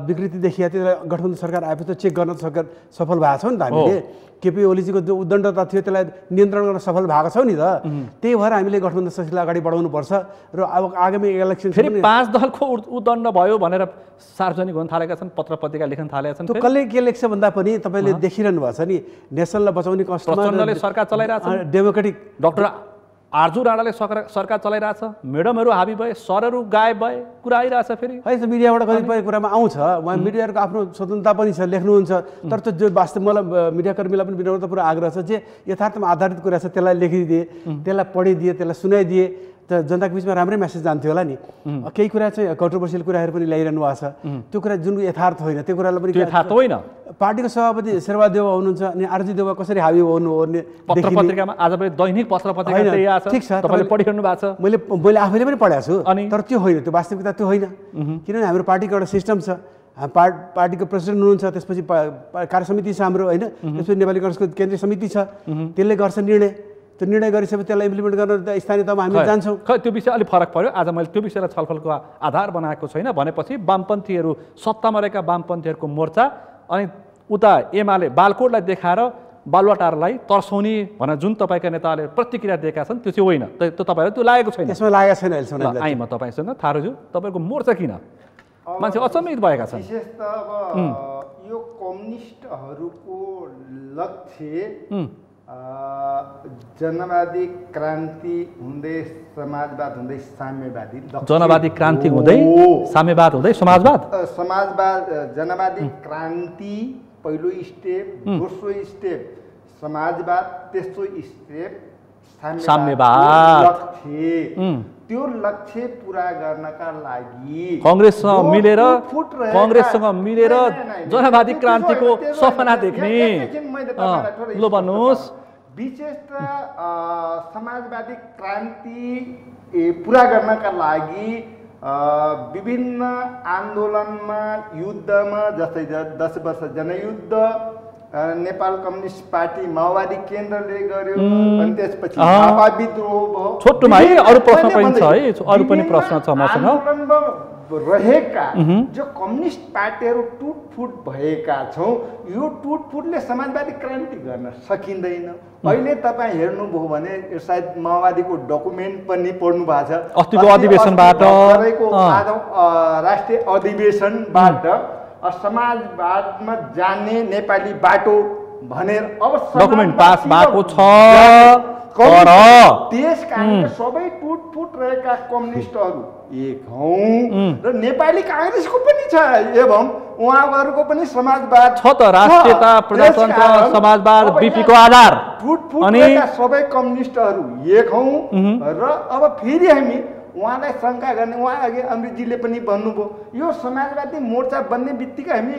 विकृति देखिया त्यसलाई गठबन्धन सरकार आएपछि चेक गर्न सरकार सफल भएको छौँ नि त हामीले। केपी ओलीजीको जो उद्दण्डता थियो त्यसलाई नियन्त्रण गर्न सफल भएको छौँ नि त। त्यही भएर हामीले गठबन्धन संस्कृतिलाई अगाडि बढाउनुपर्छ र अब आगामी इलेक्सन फेरि 5 दलको उद्दण्ड भयो भनेर सार्वजनिक हुन थालेका छन्, पत्र पत्रिका लेख्न थालेका छन्। त्यो कसले के लेख्छ भन्दा पनि तपाईँले देखिरहनु भएको छ नि, नेसनललाई बचाउने कष्टमा प्रचण्डले सरकार चलाइरहेछ, डेमोक्रेटिक डाक्टर आर्जु राणाले सरकार चलाइरहेछ, म्याडमहरू हाबी भए, सरहरू गायब भए, कुरा आइरहेछ फेरि। है त मिडियाबाट कतिपय कुरामा आउँछ, उहाँ मिडियाको आफ्नो स्वतन्त्रता पनि छ, लेख्नुहुन्छ। तर त्यो जो वास्तव मलाई मिडियाकर्मीलाई पनि विनम्रतापूर्वक आग्रह छ, जे यथार्थमा आधारित कुरा छ त्यसलाई लेखिदिए, त्यसलाई पढिदिए, त्यसलाई सुनाइदिए त जनताको बिचमा राम्रै मेसेज जान्थ्यो होला नि। केही कुरा चाहिँ कन्ट्रोभर्सियल कुराहरू पनि ल्याइरहनु भएको छ, त्यो कुरा जुन यथार्थ होइन त्यो कुरालाई पनि यथार्थ होइन। पार्टीको सभापति शेरबहादेव हुनुहुन्छ अनि आरजी देउवा कसरी हावी हुनुहुने पत्र पत्रिकामा आज पनि दैनिक पत्र पत्रिका ठिक छ, तपाईँले पढिरहनु भएको छ। मैले आफैले पनि पढाएको छु, अनि तर त्यो होइन, त्यो वास्तविकता त्यो होइन। किनभने हाम्रो पार्टीको एउटा सिस्टम छ, पार्टीको प्रेसिडेन्ट हुनुहुन्छ, त्यसपछि कार्य समिति छ हाम्रो होइन, त्यसपछि नेपाली काङ्ग्रेसको केन्द्रीय समिति छ, त्यसले गर्छ निर्णय। त्यो निर्णय गरिसकेपछि त्यसलाई इम्प्लिमेन्ट गर्न त स्थानीय तहमा हामी जान्छौँ। खै त्यो विषय अलिक फरक पर्यो। आज मैले त्यो विषयलाई छलफलको आधार बनाएको छैन भनेपछि वामपन्थीहरू, सत्तामा रहेका वामपन्थीहरूको मोर्चा अनि उता एमाले बालकोटलाई देखाएर बालुवाटारलाई तर्साउने भनेर जुन तपाईँका नेताले प्रतिक्रिया दिएका छन् त्यो चाहिँ होइन, त्यो तपाईँहरू त्यो लागेको छैन? त्यसमा लागेको छैन अहिलेसम्म। आएँ म तपाईँसँग थारूज्यू, तपाईँको मोर्चा किन मान्छे अचम्मित भएका छन्? विशेष त अब यो कम्युनिस्टहरूको लक्ष्य जनवादी क्रान्ति हुँदै समाजवाद हुँदै साम्यवादी, जनवादी क्रान्ति हुँदै साम्यवाद हुँदै समाजवाद, जनवादी क्रान्ति पहिलो स्टेप, दोस्रो स्टेप समाजवाद, तेस्रो स्टेप साम्यवाद। त्यो लक्ष्य पुरा गर्नका लागि कांग्रेससँग मिलेर जनवादी क्रान्तिको सपना देख्ने। लो भन्नुहोस्। विशेष समाजवादी क्रान्ति पुरा गर्नका लागि विभिन्न आन्दोलनमा, युद्धमा, जस्तै 10 वर्ष जनयुद्ध नेपाल कम्युनिस्ट पार्टी माओवादी केन्द्रले गर्यो, अनि त्यसपछि झापा विद्रोह भयो। छोटोमा है अरू प्रश्न पनि छ है, अरू पनि प्रश्न छ मसँग। रहेका जो कम्युनिस्ट पार्टीहरू टुटफुट भएका छौँ, यो टुटफुटले समाजवादी क्रान्ति गर्न सकिँदैन। अहिले तपाईँ हेर्नुभयो भने सायद माओवादीको डकुमेन्ट पनि पढ्नु भएको छ, अस्तिको अधिवेशनबाट, राष्ट्रिय अधिवेशनबाट समाजवादमा जाने नेपाली बाटो भनेर अब डकुमेन्ट पास भएको छ। त्यस कारणले सबै टुटफुट रहेका कम्युनिस्टहरू एक हौँ र नेपाली काङ्ग्रेसको पनि छ एवं उहाँहरूको पनि समाजवाद छ त, राष्ट्रियता, प्रजातन्त्र, समाजवाद, बीपीको आधार। टुटफुट रहेका सबै कम्युनिस्टहरू एक हौँ र अब फेरि हामी उहाँलाई शङ्का गर्ने, उहाँ अघि अमृतजीले पनि भन्नुभयो, यो समाजवादी मोर्चा बन्ने बित्तिकै हामी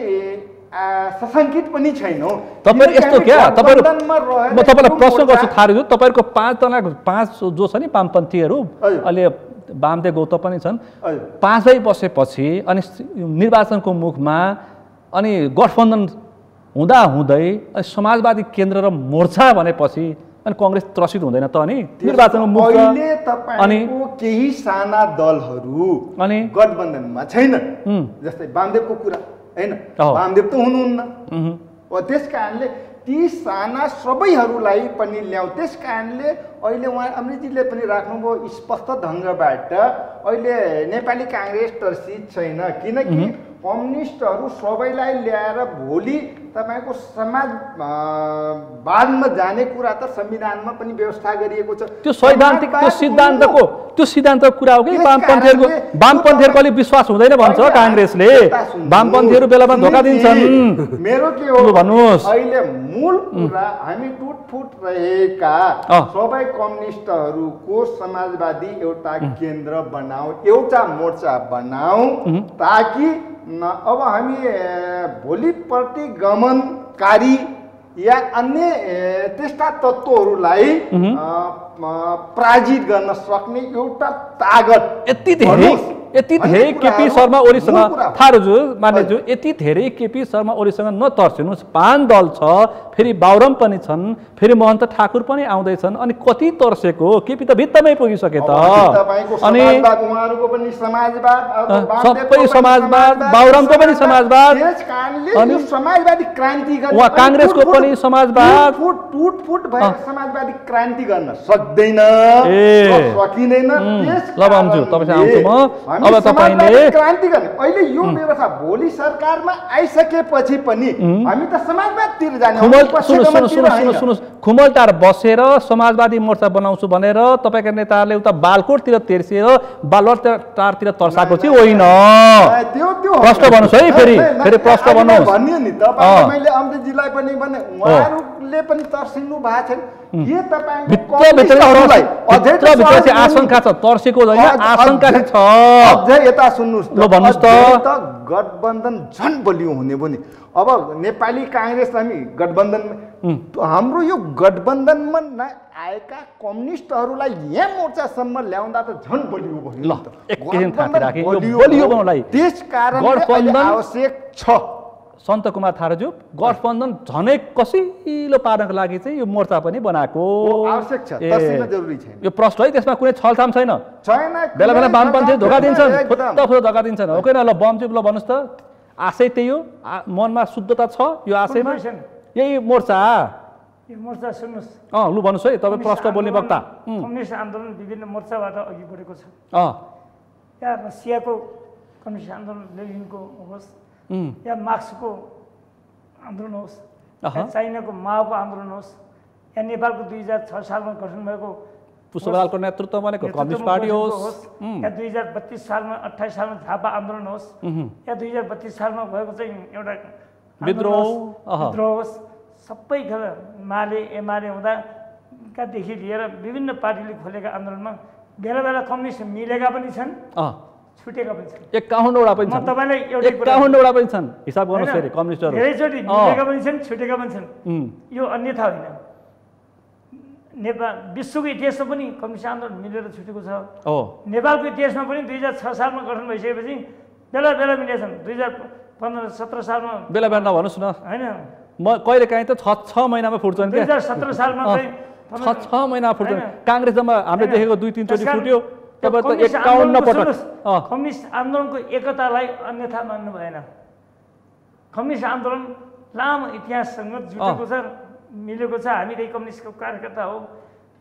सशङ्कित पनि छैनौँ। तपाईँहरू यस्तो क्या, म तपाईँलाई प्रश्न गर्छु थारूज्यू, तपाईँहरूको 5 जो छ नि वामपन्थीहरू, अहिले वामदेव गौतम पनि छन्, 5 बसेपछि अनि निर्वाचनको मुखमा अनि गठबन्धन हुँदै समाजवादी केन्द्र र मोर्चा भनेपछि अनि कांग्रेस त्रसित हुँदैन त? अनि निर्वाचनमा मुक्त अनि केही साना दलहरू अनि गठबन्धनमा छैनन्, जस्तै वामदेवको कुरा हैन, वामदेव त हुनुहुन्न। त्यस कारणले ती साना सबैहरूलाई पनि ल्याउँ। त्यस कारणले अहिले उहाँ अमृतजीले पनि राख्नुभयो स्पष्ट ढङ्गबाट, अहिले नेपाली काङ्ग्रेस त्रसित छैन, किनकि कम्युनिस्टहरू सबैलाई ल्याएर भोलि तपाईँको समाजवादमा जाने कुरा त संविधानमा पनि व्यवस्था गरिएको छ। त्यो सैद्धान्तिक, त्यो सिद्धान्तको कुरा हो कि वामपन्थीहरूको अलि विश्वास हुँदैन भन्छ काङ्ग्रेसले, वामपन्थीहरू बेलामा धोका दिन्छन्। मेरो के हो भन्नुहोस्, अहिले मूल कुरा हामी टुटफुट रहेका सबै कम्युनिस्टहरूको समाजवादी एउटा केन्द्र बनाऊ, एउटा मोर्चा बनाऊ, ताकि अब हामी भोलि प्रतिगमनकारी या अन्य त्यस्ता तत्त्वहरूलाई पराजित गर्न सक्ने एउटा तागत यति यति धेरै केपी शर्मा ओलीसँग थारूजु मान्यजु यति धेरै केपी शर्मा ओलीसँग नतर्सिनुहोस् 5 दल छ फेरि बाउरम पनि छन् फेरि महन्त ठाकुर पनि आउँदैछन् अनि कति तर्सेको केपी त भित्तामै पुगिसके त अनि सबै समाजवाद बाउरमको पनि समाजवाद अनि समाजवादी क्रान्ति गर्न उहाँ काङ्ग्रेसको पनि समाजवाद टुटफुट भएर समाजवादी क्रान्ति गर्न सक्दैन सकिँदैन ल बमजु तपाईसँग आउँछु म अब तपाईले क्रान्ति गर्ने अहिले यो व्यवस्था भोलि सरकारमा आइसकेपछि पनि हामी त समाजवादतिर जाने सुन्नुहोस् खुमलटार बसेर समाजवादी मोर्चा बनाउँछु भनेर तपाईँका नेताहरूले उता बालकोटतिर तेर्सिएर बालुवाटारतिर तर्साएको चाहिँ होइन प्रश्न भन्नुहोस् है फेरि प्रश्न भन्नुहोस् भन्यो नि मैले अमृतजीलाई पनि भने उहाँहरूले पनि तर्सिनु भएको छैन के तपाईको आशंका छ तर्सेको होइन आशंका छ अझै यता सुन्नुहोस् ल भन्नुहोस् त गठबन्धन झन् बलियो हुने पनि अब नेपाली काङ्ग्रेस हामी गठबन्धन हाम्रो यो गठबन्धनमा आएका कम्युनिस्टहरूलाई यहाँ मोर्चासम्म ल्याउँदा त झन् बलियो भयो ल एकैछिन थाती राखे यो बलियो बनाउनलाई त्यसकारण आवश्यक छ सन्त कुमार थारूज्यू गठबन्धन झनै कसिलो पार्नको लागि चाहिँ यो मोर्चा पनि बनाएको आवश्यक छ तर्सिन जरुरी छैन यो प्रश्न है त्यसमा कुनै छलछाम छैन बेला बेला वामपन्थी धोका दिन्छन् फुत्त धोका दिन्छन् हो किन ल बमज्यू ल भन्नुहोस् त आशय त्यही हो मनमा शुद्धता छ यो आशयमा यही मोर्चा यो मोर्चा सुन्नुहोस् लु भन्नुहोस् है तपाईँ प्रश्न बोल्ने वक्ता कम्युनिस्ट आन्दोलन विभिन्न मोर्चाबाट अघि बढेको छ या रसियाको कम्युनिस्ट आन्दोलन लेनिनको होस् या मार्क्सको आन्दोलन होस् या चाइनाको माओको आन्दोलन होस् या नेपालको 2006 सालमा गठन भएको पुष्पलालको नेतृत्व भनेको कम्युनिस्ट पार्टी होस् या 2032 सालमा 28 सालमा झापा आन्दोलन होस् या 2032 सालमा भएको चाहिँ एउटा विद्रोह होस् सबै माले एमाले हुँदादेखि लिएर विभिन्न पार्टीले खोलेका आन्दोलनमा बेला बेला कम्युनिस्ट मिलेका पनि छन् छुटेका पनि छन् 51 वटा पनि छन् तपाईलाई एउटै 51 वटा पनि छन् हिसाब गर्नुहोस् फेरि कम्युनिस्टहरु धेरैचोटि मिलेका पनि छन् छुटेका पनि छन् यो अन्यथा होइन नेपाल विश्वको इतिहासमा पनि कम्युनिस्ट आन्दोलन मिलेर छुटेको छ नेपालको इतिहासमा पनि 2006 सालमा गठन भइसकेपछि बेला बेला मिलेछन् 2015-17 सालमा बेला बेला नभन्नुहोस् न हैन म कहिले काहीँ त 6 महिनामा फुट्छन् के 2017 सालमा चाहिँ 6 महिना फुट्छन् कांग्रेस जम्मा हामीले देखेको 2-3 चोटि फुट्यो तब त 51 पटक कम्युनिस्ट आन्दोलनको एकतालाई अन्यथा मान्नु भएन कम्युनिस्ट आन्दोलन लामो इतिहाससँग जुटेको छ मिलेको छ हामी त्यही कम्युनिस्टको कार्यकर्ता हो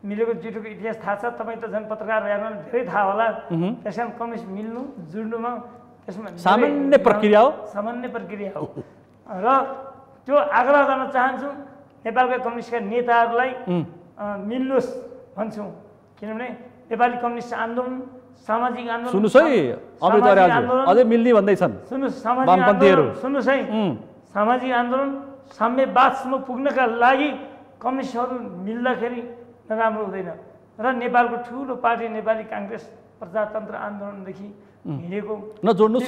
मिलेको जुटेको इतिहास थाहा छ तपाईँ त झन् पत्रकार रहेर धेरै थाहा होला त्यसकारण कम्युनिस्ट मिल्नु जुड्नुमा त्यसमा सामान्य प्रक्रिया हो र त्यो आग्रह गर्न चाहन्छु नेपालका कम्युनिस्टका नेताहरूलाई मिल्नुहोस् भन्छु किनभने नेपाली कम्युनिस्ट आन्दोलन सामाजिक आन्दोलन सुन्नुहोस् है अझै मिल्ने भन्दैछन् सुन्नुहोस् सामाजिक आन्दोलन सुन्नुहोस् है सामाजिक आन्दोलन साम्यवादसम्म पुग्नका लागि कम्युनिस्टहरू मिल्दाखेरि नराम्रो हुँदैन र नेपालको ठुलो पार्टी नेपाली काङ्ग्रेस प्रजातन्त्र आन्दोलनदेखि हिँडेको नजोड्नुस्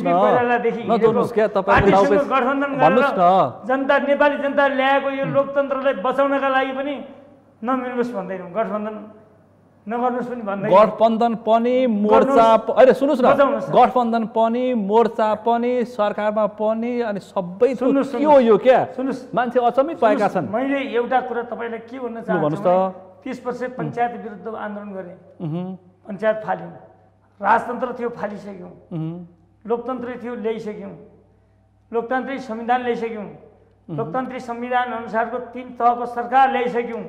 क्या तपाईहरुले गठबन्धन गरेर जनता नेपाली जनता ल्याएको यो लोकतन्त्रलाई बचाउनका लागि पनि नमिल्नुस् भन्दैनौँ गठबन्धन नगर्नुस् पनि भन्दैन गठबन्धन पनि मोर्चा अहिले सुन्नुस् न गठबन्धन पनि मोर्चा पनि सरकारमा पनि अनि सबै यो क्या सुन्नुस् मान्छे अचम्मित भएका छन् मैले एउटा कुरा तपाईलाई के भन्न चाहन्छु भन्नुस् त 30 वर्ष पञ्चायत विरुद्ध आन्दोलन गरे पञ्चायत फाल्यौं राजतन्त्र थियो फालिसक्यौं लोकतन्त्र थियो ल्याइसक्यौं लोकतान्त्रिक संविधान ल्याइसक्यौं लोकतान्त्रिक संविधान अनुसारको 3 तहको सरकार ल्याइसक्यौं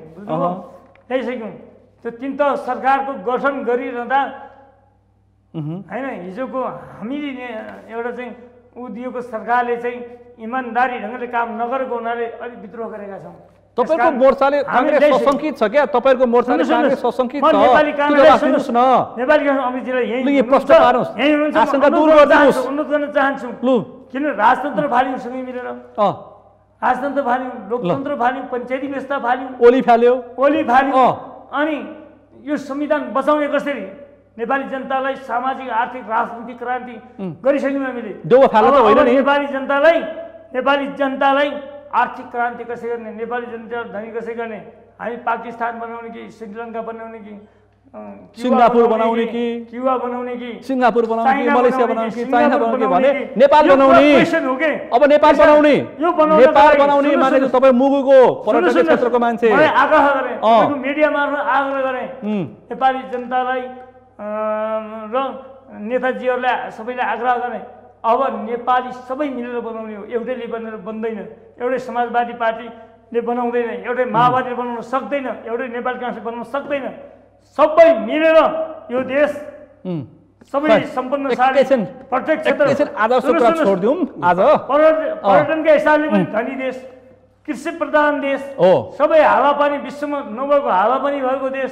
ल्याइसक्यौं त्यो 3 तह सरकारको गठन गरिरहँदा हैन हिजोको हामीले एउटा चाहिँ दिएको सरकारले चाहिँ इमानदारी ढंगले काम नगरेको हुनाले अलि विद्रोह गरेका छौं तपाईको मोर्चाले कांग्रेस सशंकित छ क्या तपाईको मोर्चाले कांग्रेस सशंकित छ नेपाली कांग्रेस सुन्नुस् न नेपाली कांग्रेस अमृतजीलाई यही प्रश्न पार्नुस् यही हुनुहुन्छ आशंका दूर गर्नुस् उन्नत गर्न चाहन्छु लु किन राजतन्त्र फाल्यौं सँगै मिलेर राजतन्त्र फाल्यौं लोकतन्त्र फाल्यौं पञ्चायती व्यवस्था फाल्यौं ओली फाल्यौं अनि यो संविधान बचाउने कसरी नेपाली जनतालाई सामाजिक आर्थिक राजनीतिक क्रान्ति गरिसक्यौं हामीले देव फाल्न त होइन नि नेपाली जनतालाई आर्थिक क्रान्ति कसरी गर्ने नेपाली जनता धनी कसरी गर्ने हामी पाकिस्तान बनाउने कि श्रीलङ्का बनाउने कि सिङ्गापुर बनाउने कि क्युबा बनाउने कि सिङ्गापुर बनाउने कि मलेसिया बनाउने कि चाइना बनाउने भने कि नेपाल बनाउने क्वेसन हो के अब नेपाल बनाउने यो बनाउनको नेपाल लागि बनाउने माने तपाईँ मुगुको पर्यटकीय क्षेत्रको मान्छे मैले आग्रह गरेँ तपाईँको मिडिया मार्फत आग्रह गरेँ नेपाली जनतालाई र नेताजीहरूलाई सबैलाई आग्रह गरेँ अब नेपाली सबै मिलेर बनाउने हो एउटैले बनेर बन्दैन एउटै समाजवादी पार्टीले बनाउँदैन एउटै माओवादीले बनाउन सक्दैन एउटै नेपाली काङ्ग्रेसले बनाउन सक्दैन सबै मिलेर यो देश सबै सम्पन्नशाली प्रत्येक क्षेत्र आदर्श कुरा छोडिदिउँ आज पर्यटनका हिसाबले पनि धनी देश कृषि प्रधान देश सबै हावापानी विश्वमा नभएको हावापानी भएको देश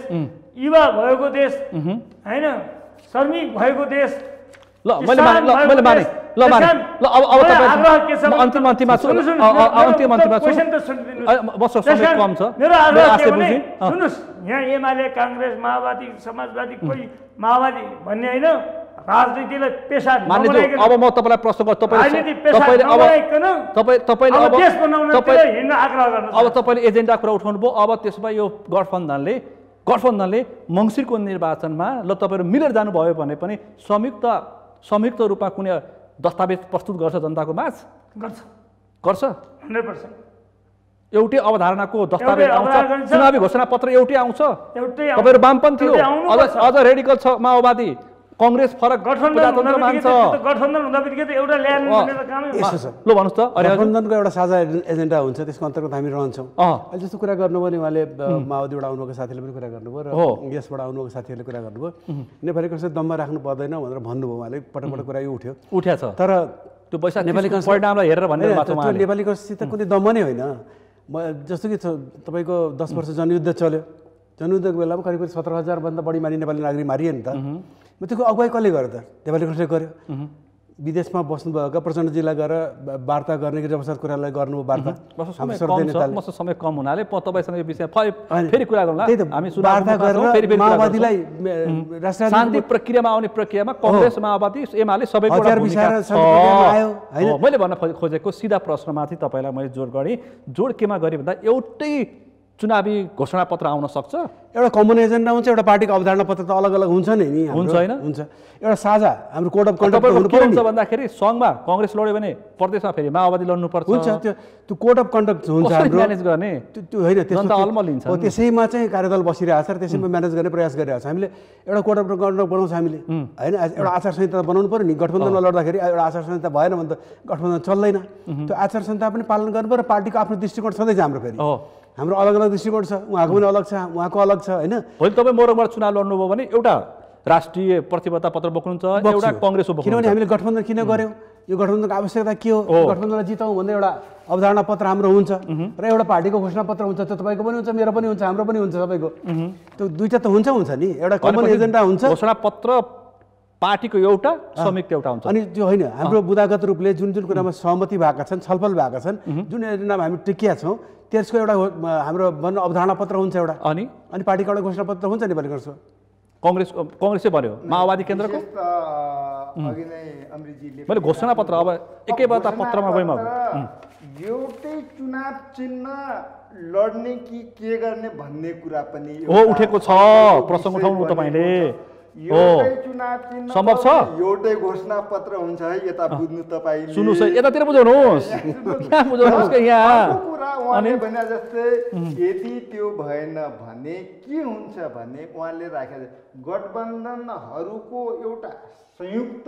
युवा भएको देश होइन श्रमिक भएको देश ल मैले माने ल माने ल माने ल अब तपाईँ अन्तिममा छु क्वेसन त सुनिदिनुहोस् बस समय कम छ मेरो आग्रह के भने सुन्नुहोस् यहाँ एमाले काङ्ग्रेस माओवादी समाजवादी कोही माओवादी भन्ने होइन राजनीतिलाई पेसा अब म तपाईँलाई प्रश्न गर्छु अब तपाईँले एजेन्डा कुरा उठाउनु भयो अब त्यसमा यो गठबन्धनले मङ्सिरको निर्वाचनमा ल तपाईँहरू मिलेर जानुभयो भने पनि संयुक्त रूपमा कुनै दस्तावेज प्रस्तुत गर्छ जनताको माझ गर्छ 100% एउटै अवधारणाको दस्तावेज आउँछ चुनावी घोषणा पत्र एउटै आउँछ तपाईँहरू वामपन्थी हो अझ रेडिकल छ माओवादी कांग्रेस फरक गठबन्धन मान्छ गठबन्धन हुँदा बित्तिकै त एउटा ल्यान्ड भन्ने त कामै हो। ल भन्नुस् त गठबन्धनको एउटा साझा एजेन्डा हुन्छ त्यसको अन्तर्गत हामी रहन्छौँ। अहिले जस्तो कुरा गर्नुभयो भने उहाँले माओवादीबाट आउनुभएको साथीले पनि कुरा गर्नुभयो र यसबाट आउनुभएको साथीहरूले कुरा गर्नुभयो नेपाली काङ्ग्रेसले दममा राख्नु पर्दैन भनेर भन्नुभयो। उहाँले पटक पटक कुरा यो उठ्यो छ तर त्यो पैसा नेपाली परिणामलाई हेरेर भन्ने नेपाली काङ्ग्रेससित कुनै दम नै होइन। जस्तो कि तपाईँको 10 वर्ष जनयुद्ध चल्यो। जनयुद्धको बेलामा करिब 17,000 भन्दा बढी नेपाली नागरिक मारिए नि त। त्यसको अगुवाई कसले गर्यो त? नेपाली काङ्ग्रेसले गर्यो। विदेशमा बस्नुभएका प्रचण्डजीलाई गएर वार्ता गर्ने जबरजस्त कुरालाई गर्नु वार्ता समय कम हुनाले तपाईँसँग यो विषय फेरि कुरा गरौँला। हामी वार्ता गरेर माओवादीलाई शान्ति प्रक्रियामा आउने प्रक्रियामा काङ्ग्रेस माओवादी एमाले सबैको मैले भन्न खोजेको सिधा प्रश्नमाथि तपाईँलाई मैले जोड गरेँ। जोड केमा गरेँ भन्दा एउटै चुनावी घोषणा पत्र आउन सक्छ। एउटा कमन एजेन्डा हुन्छ, एउटा पार्टीको अवधारणा पत्र त अलग अलग हुन्छ नि। हुन्छ होइन? हुन्छ। एउटा साझा हाम्रो कोड अफ कन्डक्ट हुन्छ भन्दाखेरि सङ्घमा काङ्ग्रेस लड्यो भने प्रदेशमा फेरि माओवादी लड्नुपर्छ। हुन्छ। त्यो कोड अफ कन्डक्ट हुन्छ हाम्रो म्यानेज गर्ने त्यो होइन, जनता अलमल लिन्छ। त्यसैमा चाहिँ कार्यदल बसिरहेको छ र त्यसैमा म्यानेज गर्ने प्रयास गरिरहेको छ। हामीले एउटा कोड अफ कन्डक्ट बनाउँछ हामीले होइन। एउटा आचार संहिता बनाउनु पर्यो नि। गठबन्धनमा लड्दाखेरि एउटा आचार संहिता भएन भने त गठबन्धन चल्दैन। त्यो आचार संहिता पनि पालन गर्नु पर्यो। पार्टीको आफ्नो दृष्टिकोण छँदैछ हाम्रो फेरि। हाम्रो अलग अलग दृष्टिकोण छ। उहाँको पनि अलग छ, उहाँको अलग छ होइन। भोलि तपाईँ मोरङबाट चुनाव लड्नुभयो भने एउटा राष्ट्रिय प्रतिबद्धता पत्र बोक्नुहुन्छ, एउटा काङ्ग्रेसको बोक्नुहुन्छ। किनभने हामीले गठबन्धन किन गर्यौँ? यो गठबन्धनको आवश्यकता के हो? गठबन्धनलाई जिताउँ भन्ने एउटा अवधारणा पत्र हाम्रो हुन्छ र एउटा पार्टीको घोषणा पत्र हुन्छ। त्यो तपाईँको पनि हुन्छ, मेरो पनि हुन्छ, हाम्रो पनि हुन्छ, सबैको। त्यो दुईटा त हुन्छ नि। एउटा कमन एजेन्डा हुन्छ। घोषणा पत्र पार्टीको एउटा, संयुक्त एउटा हुन्छ। अनि त्यो होइन, हाम्रो बुदागत रूपले जुन जुन कुरामा सहमति भएका छन्, छलफल भएका छन्, जुन एजेन्डामा हामी टिकिया छौँ त्यसको एउटा हाम्रो भन्नु अवधारणा पत्र हुन्छ एउटा। अनि पार्टीको एउटा घोषणा पत्र हुन्छ नेपाली काङ्ग्रेसको। काङ्ग्रेसै भन्यो माओवादी केन्द्रको मैले घोषणा पत्र अब एकैवटा पत्रमा गयौँ। एउटै चुनाव चिन्ह लड्ने कि के गर्ने भन्ने कुरा पनि उठेको छ। प्रसङ्ग उठाउनु तपाईँले सम्भव छ। एउटै घोषणा पत्र हुन्छ है। यता बुझ्नु तपाईँ सुन्नुहोस्, यतातिर बुझाउनुहोस्, यहाँ बुझाउनुहोस् कि यहाँ उहाँले भने जस्तै यदि त्यो भएन भने के हुन्छ भने उहाँले राखेको गठबन्धनको एउटा संयुक्त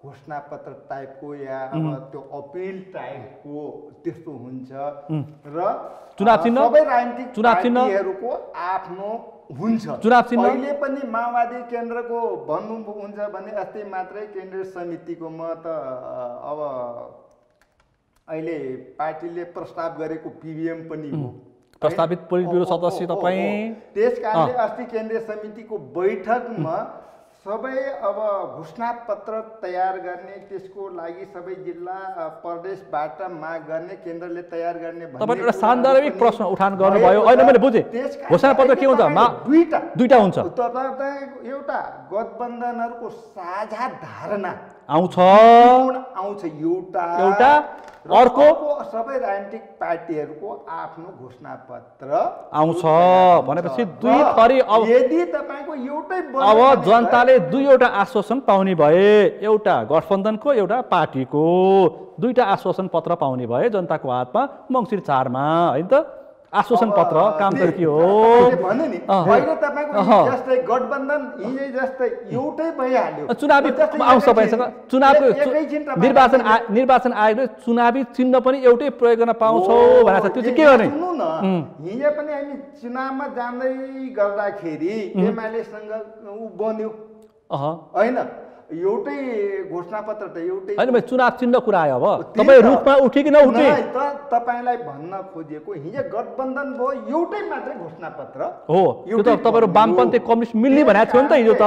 घोषणा पत्र टाइपको या त्यो अपिल टाइपको त्यस्तो हुन्छ र सबै राजनीतिक पार्टीहरूको आफ्नो हुन्छ चुनाव चिन्ह। अहिले पनि माओवादी केन्द्रको भन्नुहुन्छ भने अस्ति मात्रै केन्द्रीय समितिको म त अब अहिले पार्टीले प्रस्ताव गरेको पिबिएम पनि हो। प्रस्तावित पोलिट ब्युरो सदस्य तपाईँ। त्यस कारणले अस्ति केन्द्रीय समितिको बैठकमा सबै अब घोषणा पत्र तयार गर्ने, त्यसको लागि सबै जिल्ला प्रदेशबाट माग गर्ने, केन्द्रले तयार गर्ने। तपाईले एउटा सान्दर्भिक प्रश्न उठान गर्नुभयो। होइन मैले बुझेँ। घोषणा पत्र के हुन्छ? दुईटा हुन्छ। एउटा गठबन्धनहरूको साझा धारणा आउँछ आउँछ एउटा अर्को सबै राजनीतिक पार्टीहरूको आफ्नो घोषणापत्र आउँछ भनेपछि दुई थरी अब यदि तपाईँको एउटै अब जनताले दुईवटा आश्वासन पाउने भए एउटा गठबन्धनको एउटा पार्टीको दुईटा आश्वासन पत्र पाउने भए जनताको हातमा मङ्सिर 4 मा हैन त आश्वासन पत्र काम त के हो भने नि अहिले तपाईको जस्तै गठबन्धन हिजै जस्तै एउटै भइहाल्यो चुनावी आउँछ तपाईसँग चुनावको निर्वाचन आयोगले चुनावी चिन्ह पनि एउटै प्रयोग गर्न पाउँछौ भनेको छ त्यो चाहिँ के गर्ने सुन्नु न हिजो पनि हामी चुनावमा जाँदै गर्दाखेरि एमालेसँग उ बन्यो हैन एउटै घोषणापत्र त एउटै हैन भाइ चुनाव चिन्ह कुरा आयो अब तपाई रुखमा उठे कि नउठे तपाईलाई भन्न खोजेको हिजो गठबन्धन भयो एउटै मात्रै घोषणापत्र हो त्यो त तपाईहरु वामपन्थी कम्युनिस्ट मिल्ने भनेको थियो नि त हिजो त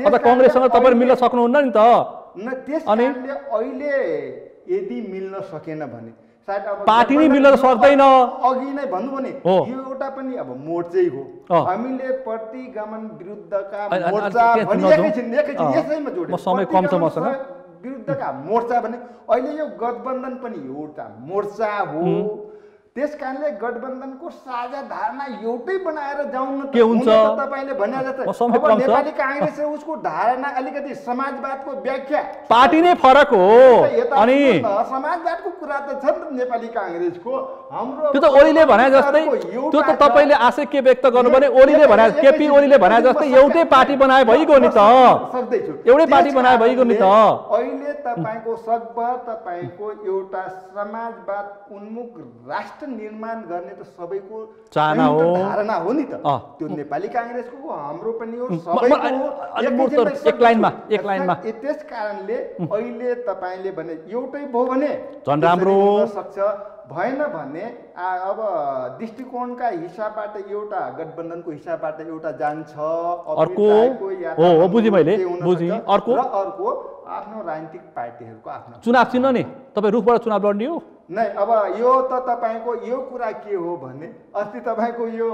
अब कांग्रेससँग तपाईहरु मिल्न सक्नुहुन्न नि त अनि अहिले यदि मिल्न सकेन भने पार्टी नै मिल्न सक्दैन अघि नै भन्नु भने यो एउटा पनि अब मोर्चै हो हामीले प्रतिगमन विरुद्धका मोर्चा भनिएकै एकैछिन यसैमा जोडे म समय कम छ मसँग विरुद्धका मोर्चा भने अहिले यो गठबन्धन पनि एउटा मोर्चा हो त्यसकारणले गठबन्धनको साझा धारणा एउटै बनाएर जाउन के हुन्छ तपाईले भने जस्तै अब नेपाली कांग्रेस उसको धारणा अलिकति समाजवादको व्याख्या पार्टी नै फरक हो अनि समाजवादको कुरा त छ नि नेपाली कांग्रेसको हाम्रो त्यो त ओलीले भने जस्तै त्यो त तपाईले आशय के व्यक्त गर्नु भने ओलीले भने केपी ओलीले भने जस्तै एउटै पार्टी बनाए भइगयो नि त सक्दैछु एउटै पार्टी बनाए भइगयो नि त अहिले तपाईको सकभर तपाईको एउटा समाजवाद उन्मुख राष्ट्र निर्माण गर्ने त सबैको चाहना हो धारणा हो नि त त्यो नेपाली कांग्रेसको हो हाम्रो पनि हो सबैको हो एक लाइनमा त्यस कारणले अहिले तपाईले भने एउटै भयो भने झन् राम्रो सक्छ भएन भने अब दृष्टिकोणका हिसाबबाट एउटा गठबन्धनको हिसाबबाट एउटा जान्छ अर्को हो बुझी मैले बुझी अर्को आफ्नो राजनीतिक पार्टीहरूको आफ्नो चुनाव चिन्ह नि तपाई रुखबाट चुनाव लड्ने हो नै अब यो त तपाईको यो कुरा के हो भने अस्ति तपाईको यो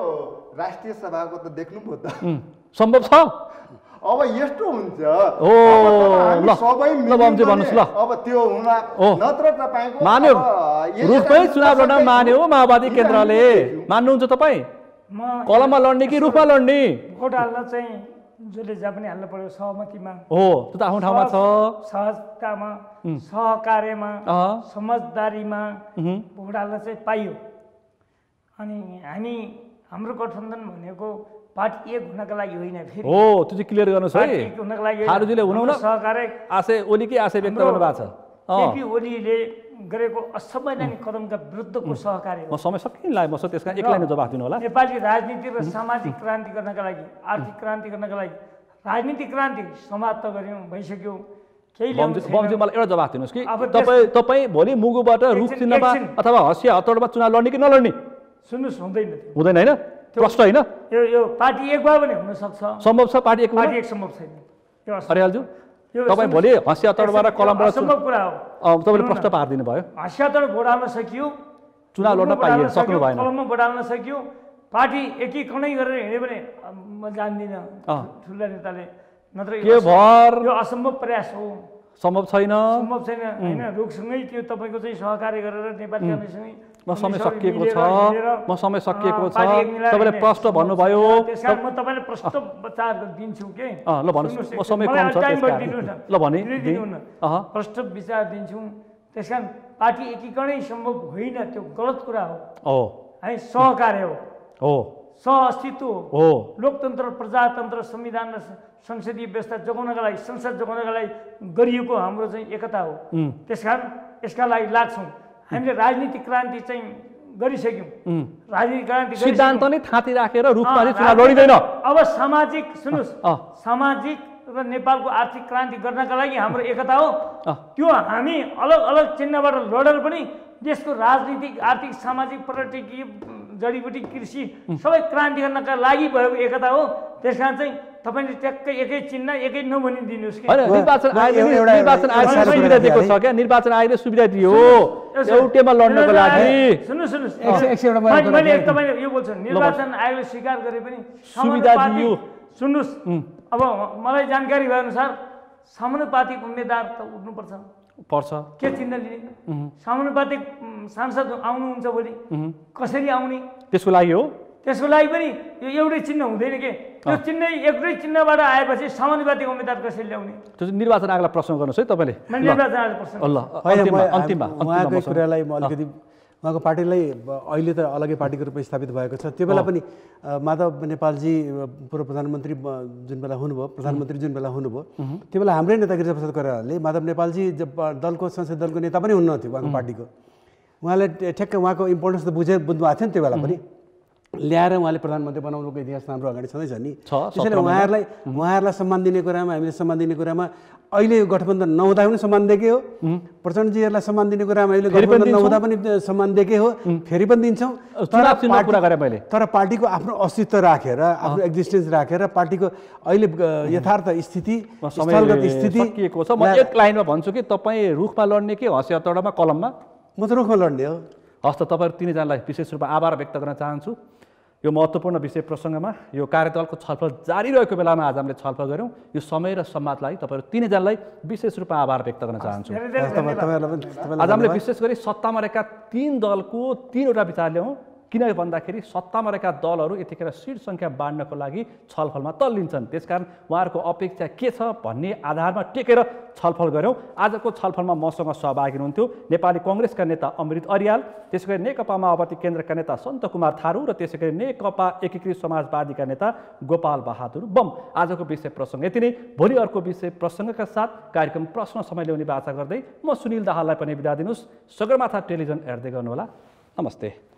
राष्ट्रिय सभाको त देख्नुभयो त सम्भव छ अब यस्तो हुन्छ ओ ल सबै मिल्छ भन्नुस् ल अब त्यो हुन नत्र तपाईको मान्यो रुखमै चुनाव लड्न मान्यो माओवादी केन्द्रले मान्नुहुन्छ तपाई कलममा लड्ने कि रुखमा लड्ने भोट हाल्न चाहिँ जसले जहाँ पनि हाल्नु पर्यो सहमतिमा हो त्यो त आफ्नो ठाउँमा छ सहजतामा सहकार्यमा समझदारीमा भोट हाल्न चाहिँ पाइयो अनि हाम्रो गठबन्धन भनेको पार्टी एक हुनका लागि होइन फेरि हो त्यो चाहिँ क्लियर गर्नुस् है हुनका लागि थारूजीले हुनुहुन्न सहकार्य आशय ओलीकै आशय व्यक्त गर्नु भएको छ केपी ओलीले गरेको असंवैधानिक कदमका विरुद्धको सहकार्य म समय सकिन लाग्यो म त्यसका एक लाइनमा जवाफ दिनु होला नेपाली राजनीति र सामाजिक क्रान्ति गर्नका लागि आर्थिक क्रान्ति गर्नका लागि राजनीतिक क्रान्ति समाप्त गर्यौं भइसक्यो केही बमजी मलाई एउटा जवाफ दिनुस् कि तपाई भोलि मुगुबाट रुख चिन्हमा अथवा हसिया हतौडमा चुनाव लड्ने कि नलड्ने सुन्नुस् हुँदैन हैन प्रश्न हैन यो पार्टी एक भयो भने हुन सक्छ सम्भव छ पार्टी एक सम्भव छैन त्यो अरियालज्यू तपाई भोलि हसिया हतौडबाट कलमबाट सम्भव कुरा हो तपाईले प्रश्न पार्दिनु भयो हसिया हतौड भोट हाल्न सकियो चुनाव लड्न पाइयो सक्नु भएन कलममा भोट हाल्न सकियो पार्टी एकीकरणै गरेर हिँड्यो भने म जान्दिनँ ठुला नेताले नत्र के भर यो असम्भव प्रयास हो सम्भव छैन हैन रुखसँगै त्यो तपाईको चाहिँ सहकार्य गरेर नेपाली कांग्रेससँगै म समय सकिएको छ तपाईले प्रश्न भन्नुभयो त्यसकारण म तपाईलाई प्रश्न विचार दिन्छु के ल भन्नुस् म समय कम छ ल भने प्रश्न विचार दिन्छु त्यसकारण पार्टी एकीकरणै सम्भव होइन त्यो गलत कुरा हो है सहकार्य हो सहअस्तित्व हो लोकतन्त्र प्रजातन्त्र संविधान र संसदीय व्यवस्था जोगाउनका लागि संसद जोगाउनका लागि गरिएको हाम्रो चाहिँ एकता हो त्यसकारण यसका लागि लाग्छौँ हामीले राजनीतिक क्रान्ति चाहिँ गरिसक्यौँ राजनीतिक क्रान्ति सिद्धान्त नै थाती राखेर रुखमाथि चुनाव लडिदैन अब सामाजिक सुन्नुस् सामाजिक र नेपालको आर्थिक क्रान्ति गर्नका लागि हाम्रो एकता हो त्यो हामी अलग अलग चिन्हबाट लडेर पनि देशको राजनीतिक आर्थिक सामाजिक पर्यटकीय जडीबुटी कृषि सबै क्रान्ति गर्नका लागि भएको एकता हो त्यसकारण चाहिँ तपाईले ट्याक्कै एकै चिन्ह एकै नभनिदिनुस् कि निर्वाचन आयोगले सुविधा दिएको छ क्या निर्वाचन आयोगले सुविधा दियो एउटैमा लड्नको लागि सुन्नुस् मैले तपाईले यो बोल्छु निर्वाचन आयोगले स्वीकार गरे पनि सुविधा दियो सुन्नुस् अब मलाई जानकारी भए अनुसार समानुपातिक उम्मेदवार त उठ्नुपर्छ। पर्छ के चिन्ह लिने? समानुपातिक सांसद आउनुहुन्छ भोलि, कसरी आउने? त्यसको लागि हो। त्यसको लागि पनि यो एउटै चिन्ह हुँदैन के? त्यो चिन्ह एउटै चिन्हबाट आएपछि समानुपातिक उम्मेदवार कसरी ल्याउने? त्यो चाहिँ निर्वाचन आयोगलाई प्रश्न गर्नुहोस् है तपाईँले। निर्वाचन आयोगलाई प्रश्न ल अन्तिममा उहाँकै कुरालाई म अलिकति उहाँको पार्टीलाई अहिले त अलग्गै पार्टीको रूपमा स्थापित भएको छ। त्यो बेला पनि माधव नेपालजी पूर्व प्रधानमन्त्री जुन बेला हुनुभयो, प्रधानमन्त्री जुन बेला हुनुभयो, त्यो बेला हाम्रै नेता गिरिजाप्रसाद कोइरालाले माधव नेपालजी दलको संसदीय दलको नेता पनि हुनुहुन्थ्यो उहाँको पार्टीको। उहाँले ठ्याक्क उहाँको इम्पोर्टेन्स त बुझ्नु भएको थियो नि त्यो बेला पनि, ल्याएर उहाँले प्रधानमन्त्री बनाउनुको इतिहास हाम्रो अगाडि छँदैछ नि। त्यसैले उहाँहरूलाई सम्मान दिने कुरामा, हामीले सम्मान दिने कुरामा अहिले यो गठबन्धन नहुँदा पनि सम्मान दिएकै हो। प्रचण्डजीहरूलाई सम्मान दिने कुरामा अहिले गठबन्धन नहुँदा पनि सम्मान दिएकै हो, फेरि पनि दिन्छौँ। तर पार्टीको आफ्नो अस्तित्व राखेर, आफ्नो एक्जिस्टेन्स राखेर, पार्टीको अहिले यथार्थ स्थिति, स्थलगत स्थिति सकिएको छ। म एक लाइनमा भन्छु कि तपाईँ रुखमा लड्ने कि हँसिया हतौडामा कलममा? म त रुखमा लड्ने हो। हस् त तपाईँहरू तिनैजनालाई विशेष रूपमा आभार व्यक्त गर्न चाहन्छु। यो महत्त्वपूर्ण विषय प्रसङ्गमा यो कार्यदलको छलफल जारी रहेको बेलामा आज हामीले छलफल गऱ्यौँ। यो समय र सम्वादलाई तपाईँहरू तिनैजनालाई विशेष रूपमा आभार व्यक्त गर्न चाहन्छु। आज हामीले विशेष गरी सत्तामा रहेका 3 दलको 3वटा विचार ल्याउँ। किन भन्दाखेरि सत्तामा रहेका दलहरू यतिखेर सिट सङ्ख्या बाँड्नको लागि छलफलमा तल्लिन्छन्। त्यसकारण उहाँहरूको अपेक्षा के छ भन्ने आधारमा टेकेर छलफल गऱ्यौँ। आजको छलफलमा मसँग सहभागी हुनुहुन्थ्यो नेपाली कङ्ग्रेसका नेता अमृत अरियाल, त्यसै गरी नेकपा माओवादी केन्द्रका नेता सन्त कुमार थारू र त्यसै गरी नेकपा एकीकृत समाजवादीका नेता गोपाल बहादुर बम। आजको विषय प्रसङ्ग यति नै। भोलि अर्को विषय प्रसङ्गका साथ कार्यक्रम प्रश्न समय ल्याउने बाचा गर्दै म सुनिल दाहाललाई पनि बिदा दिनुहोस्। सगरमाथा टेलिभिजन हेर्दै गर्नुहोला। नमस्ते।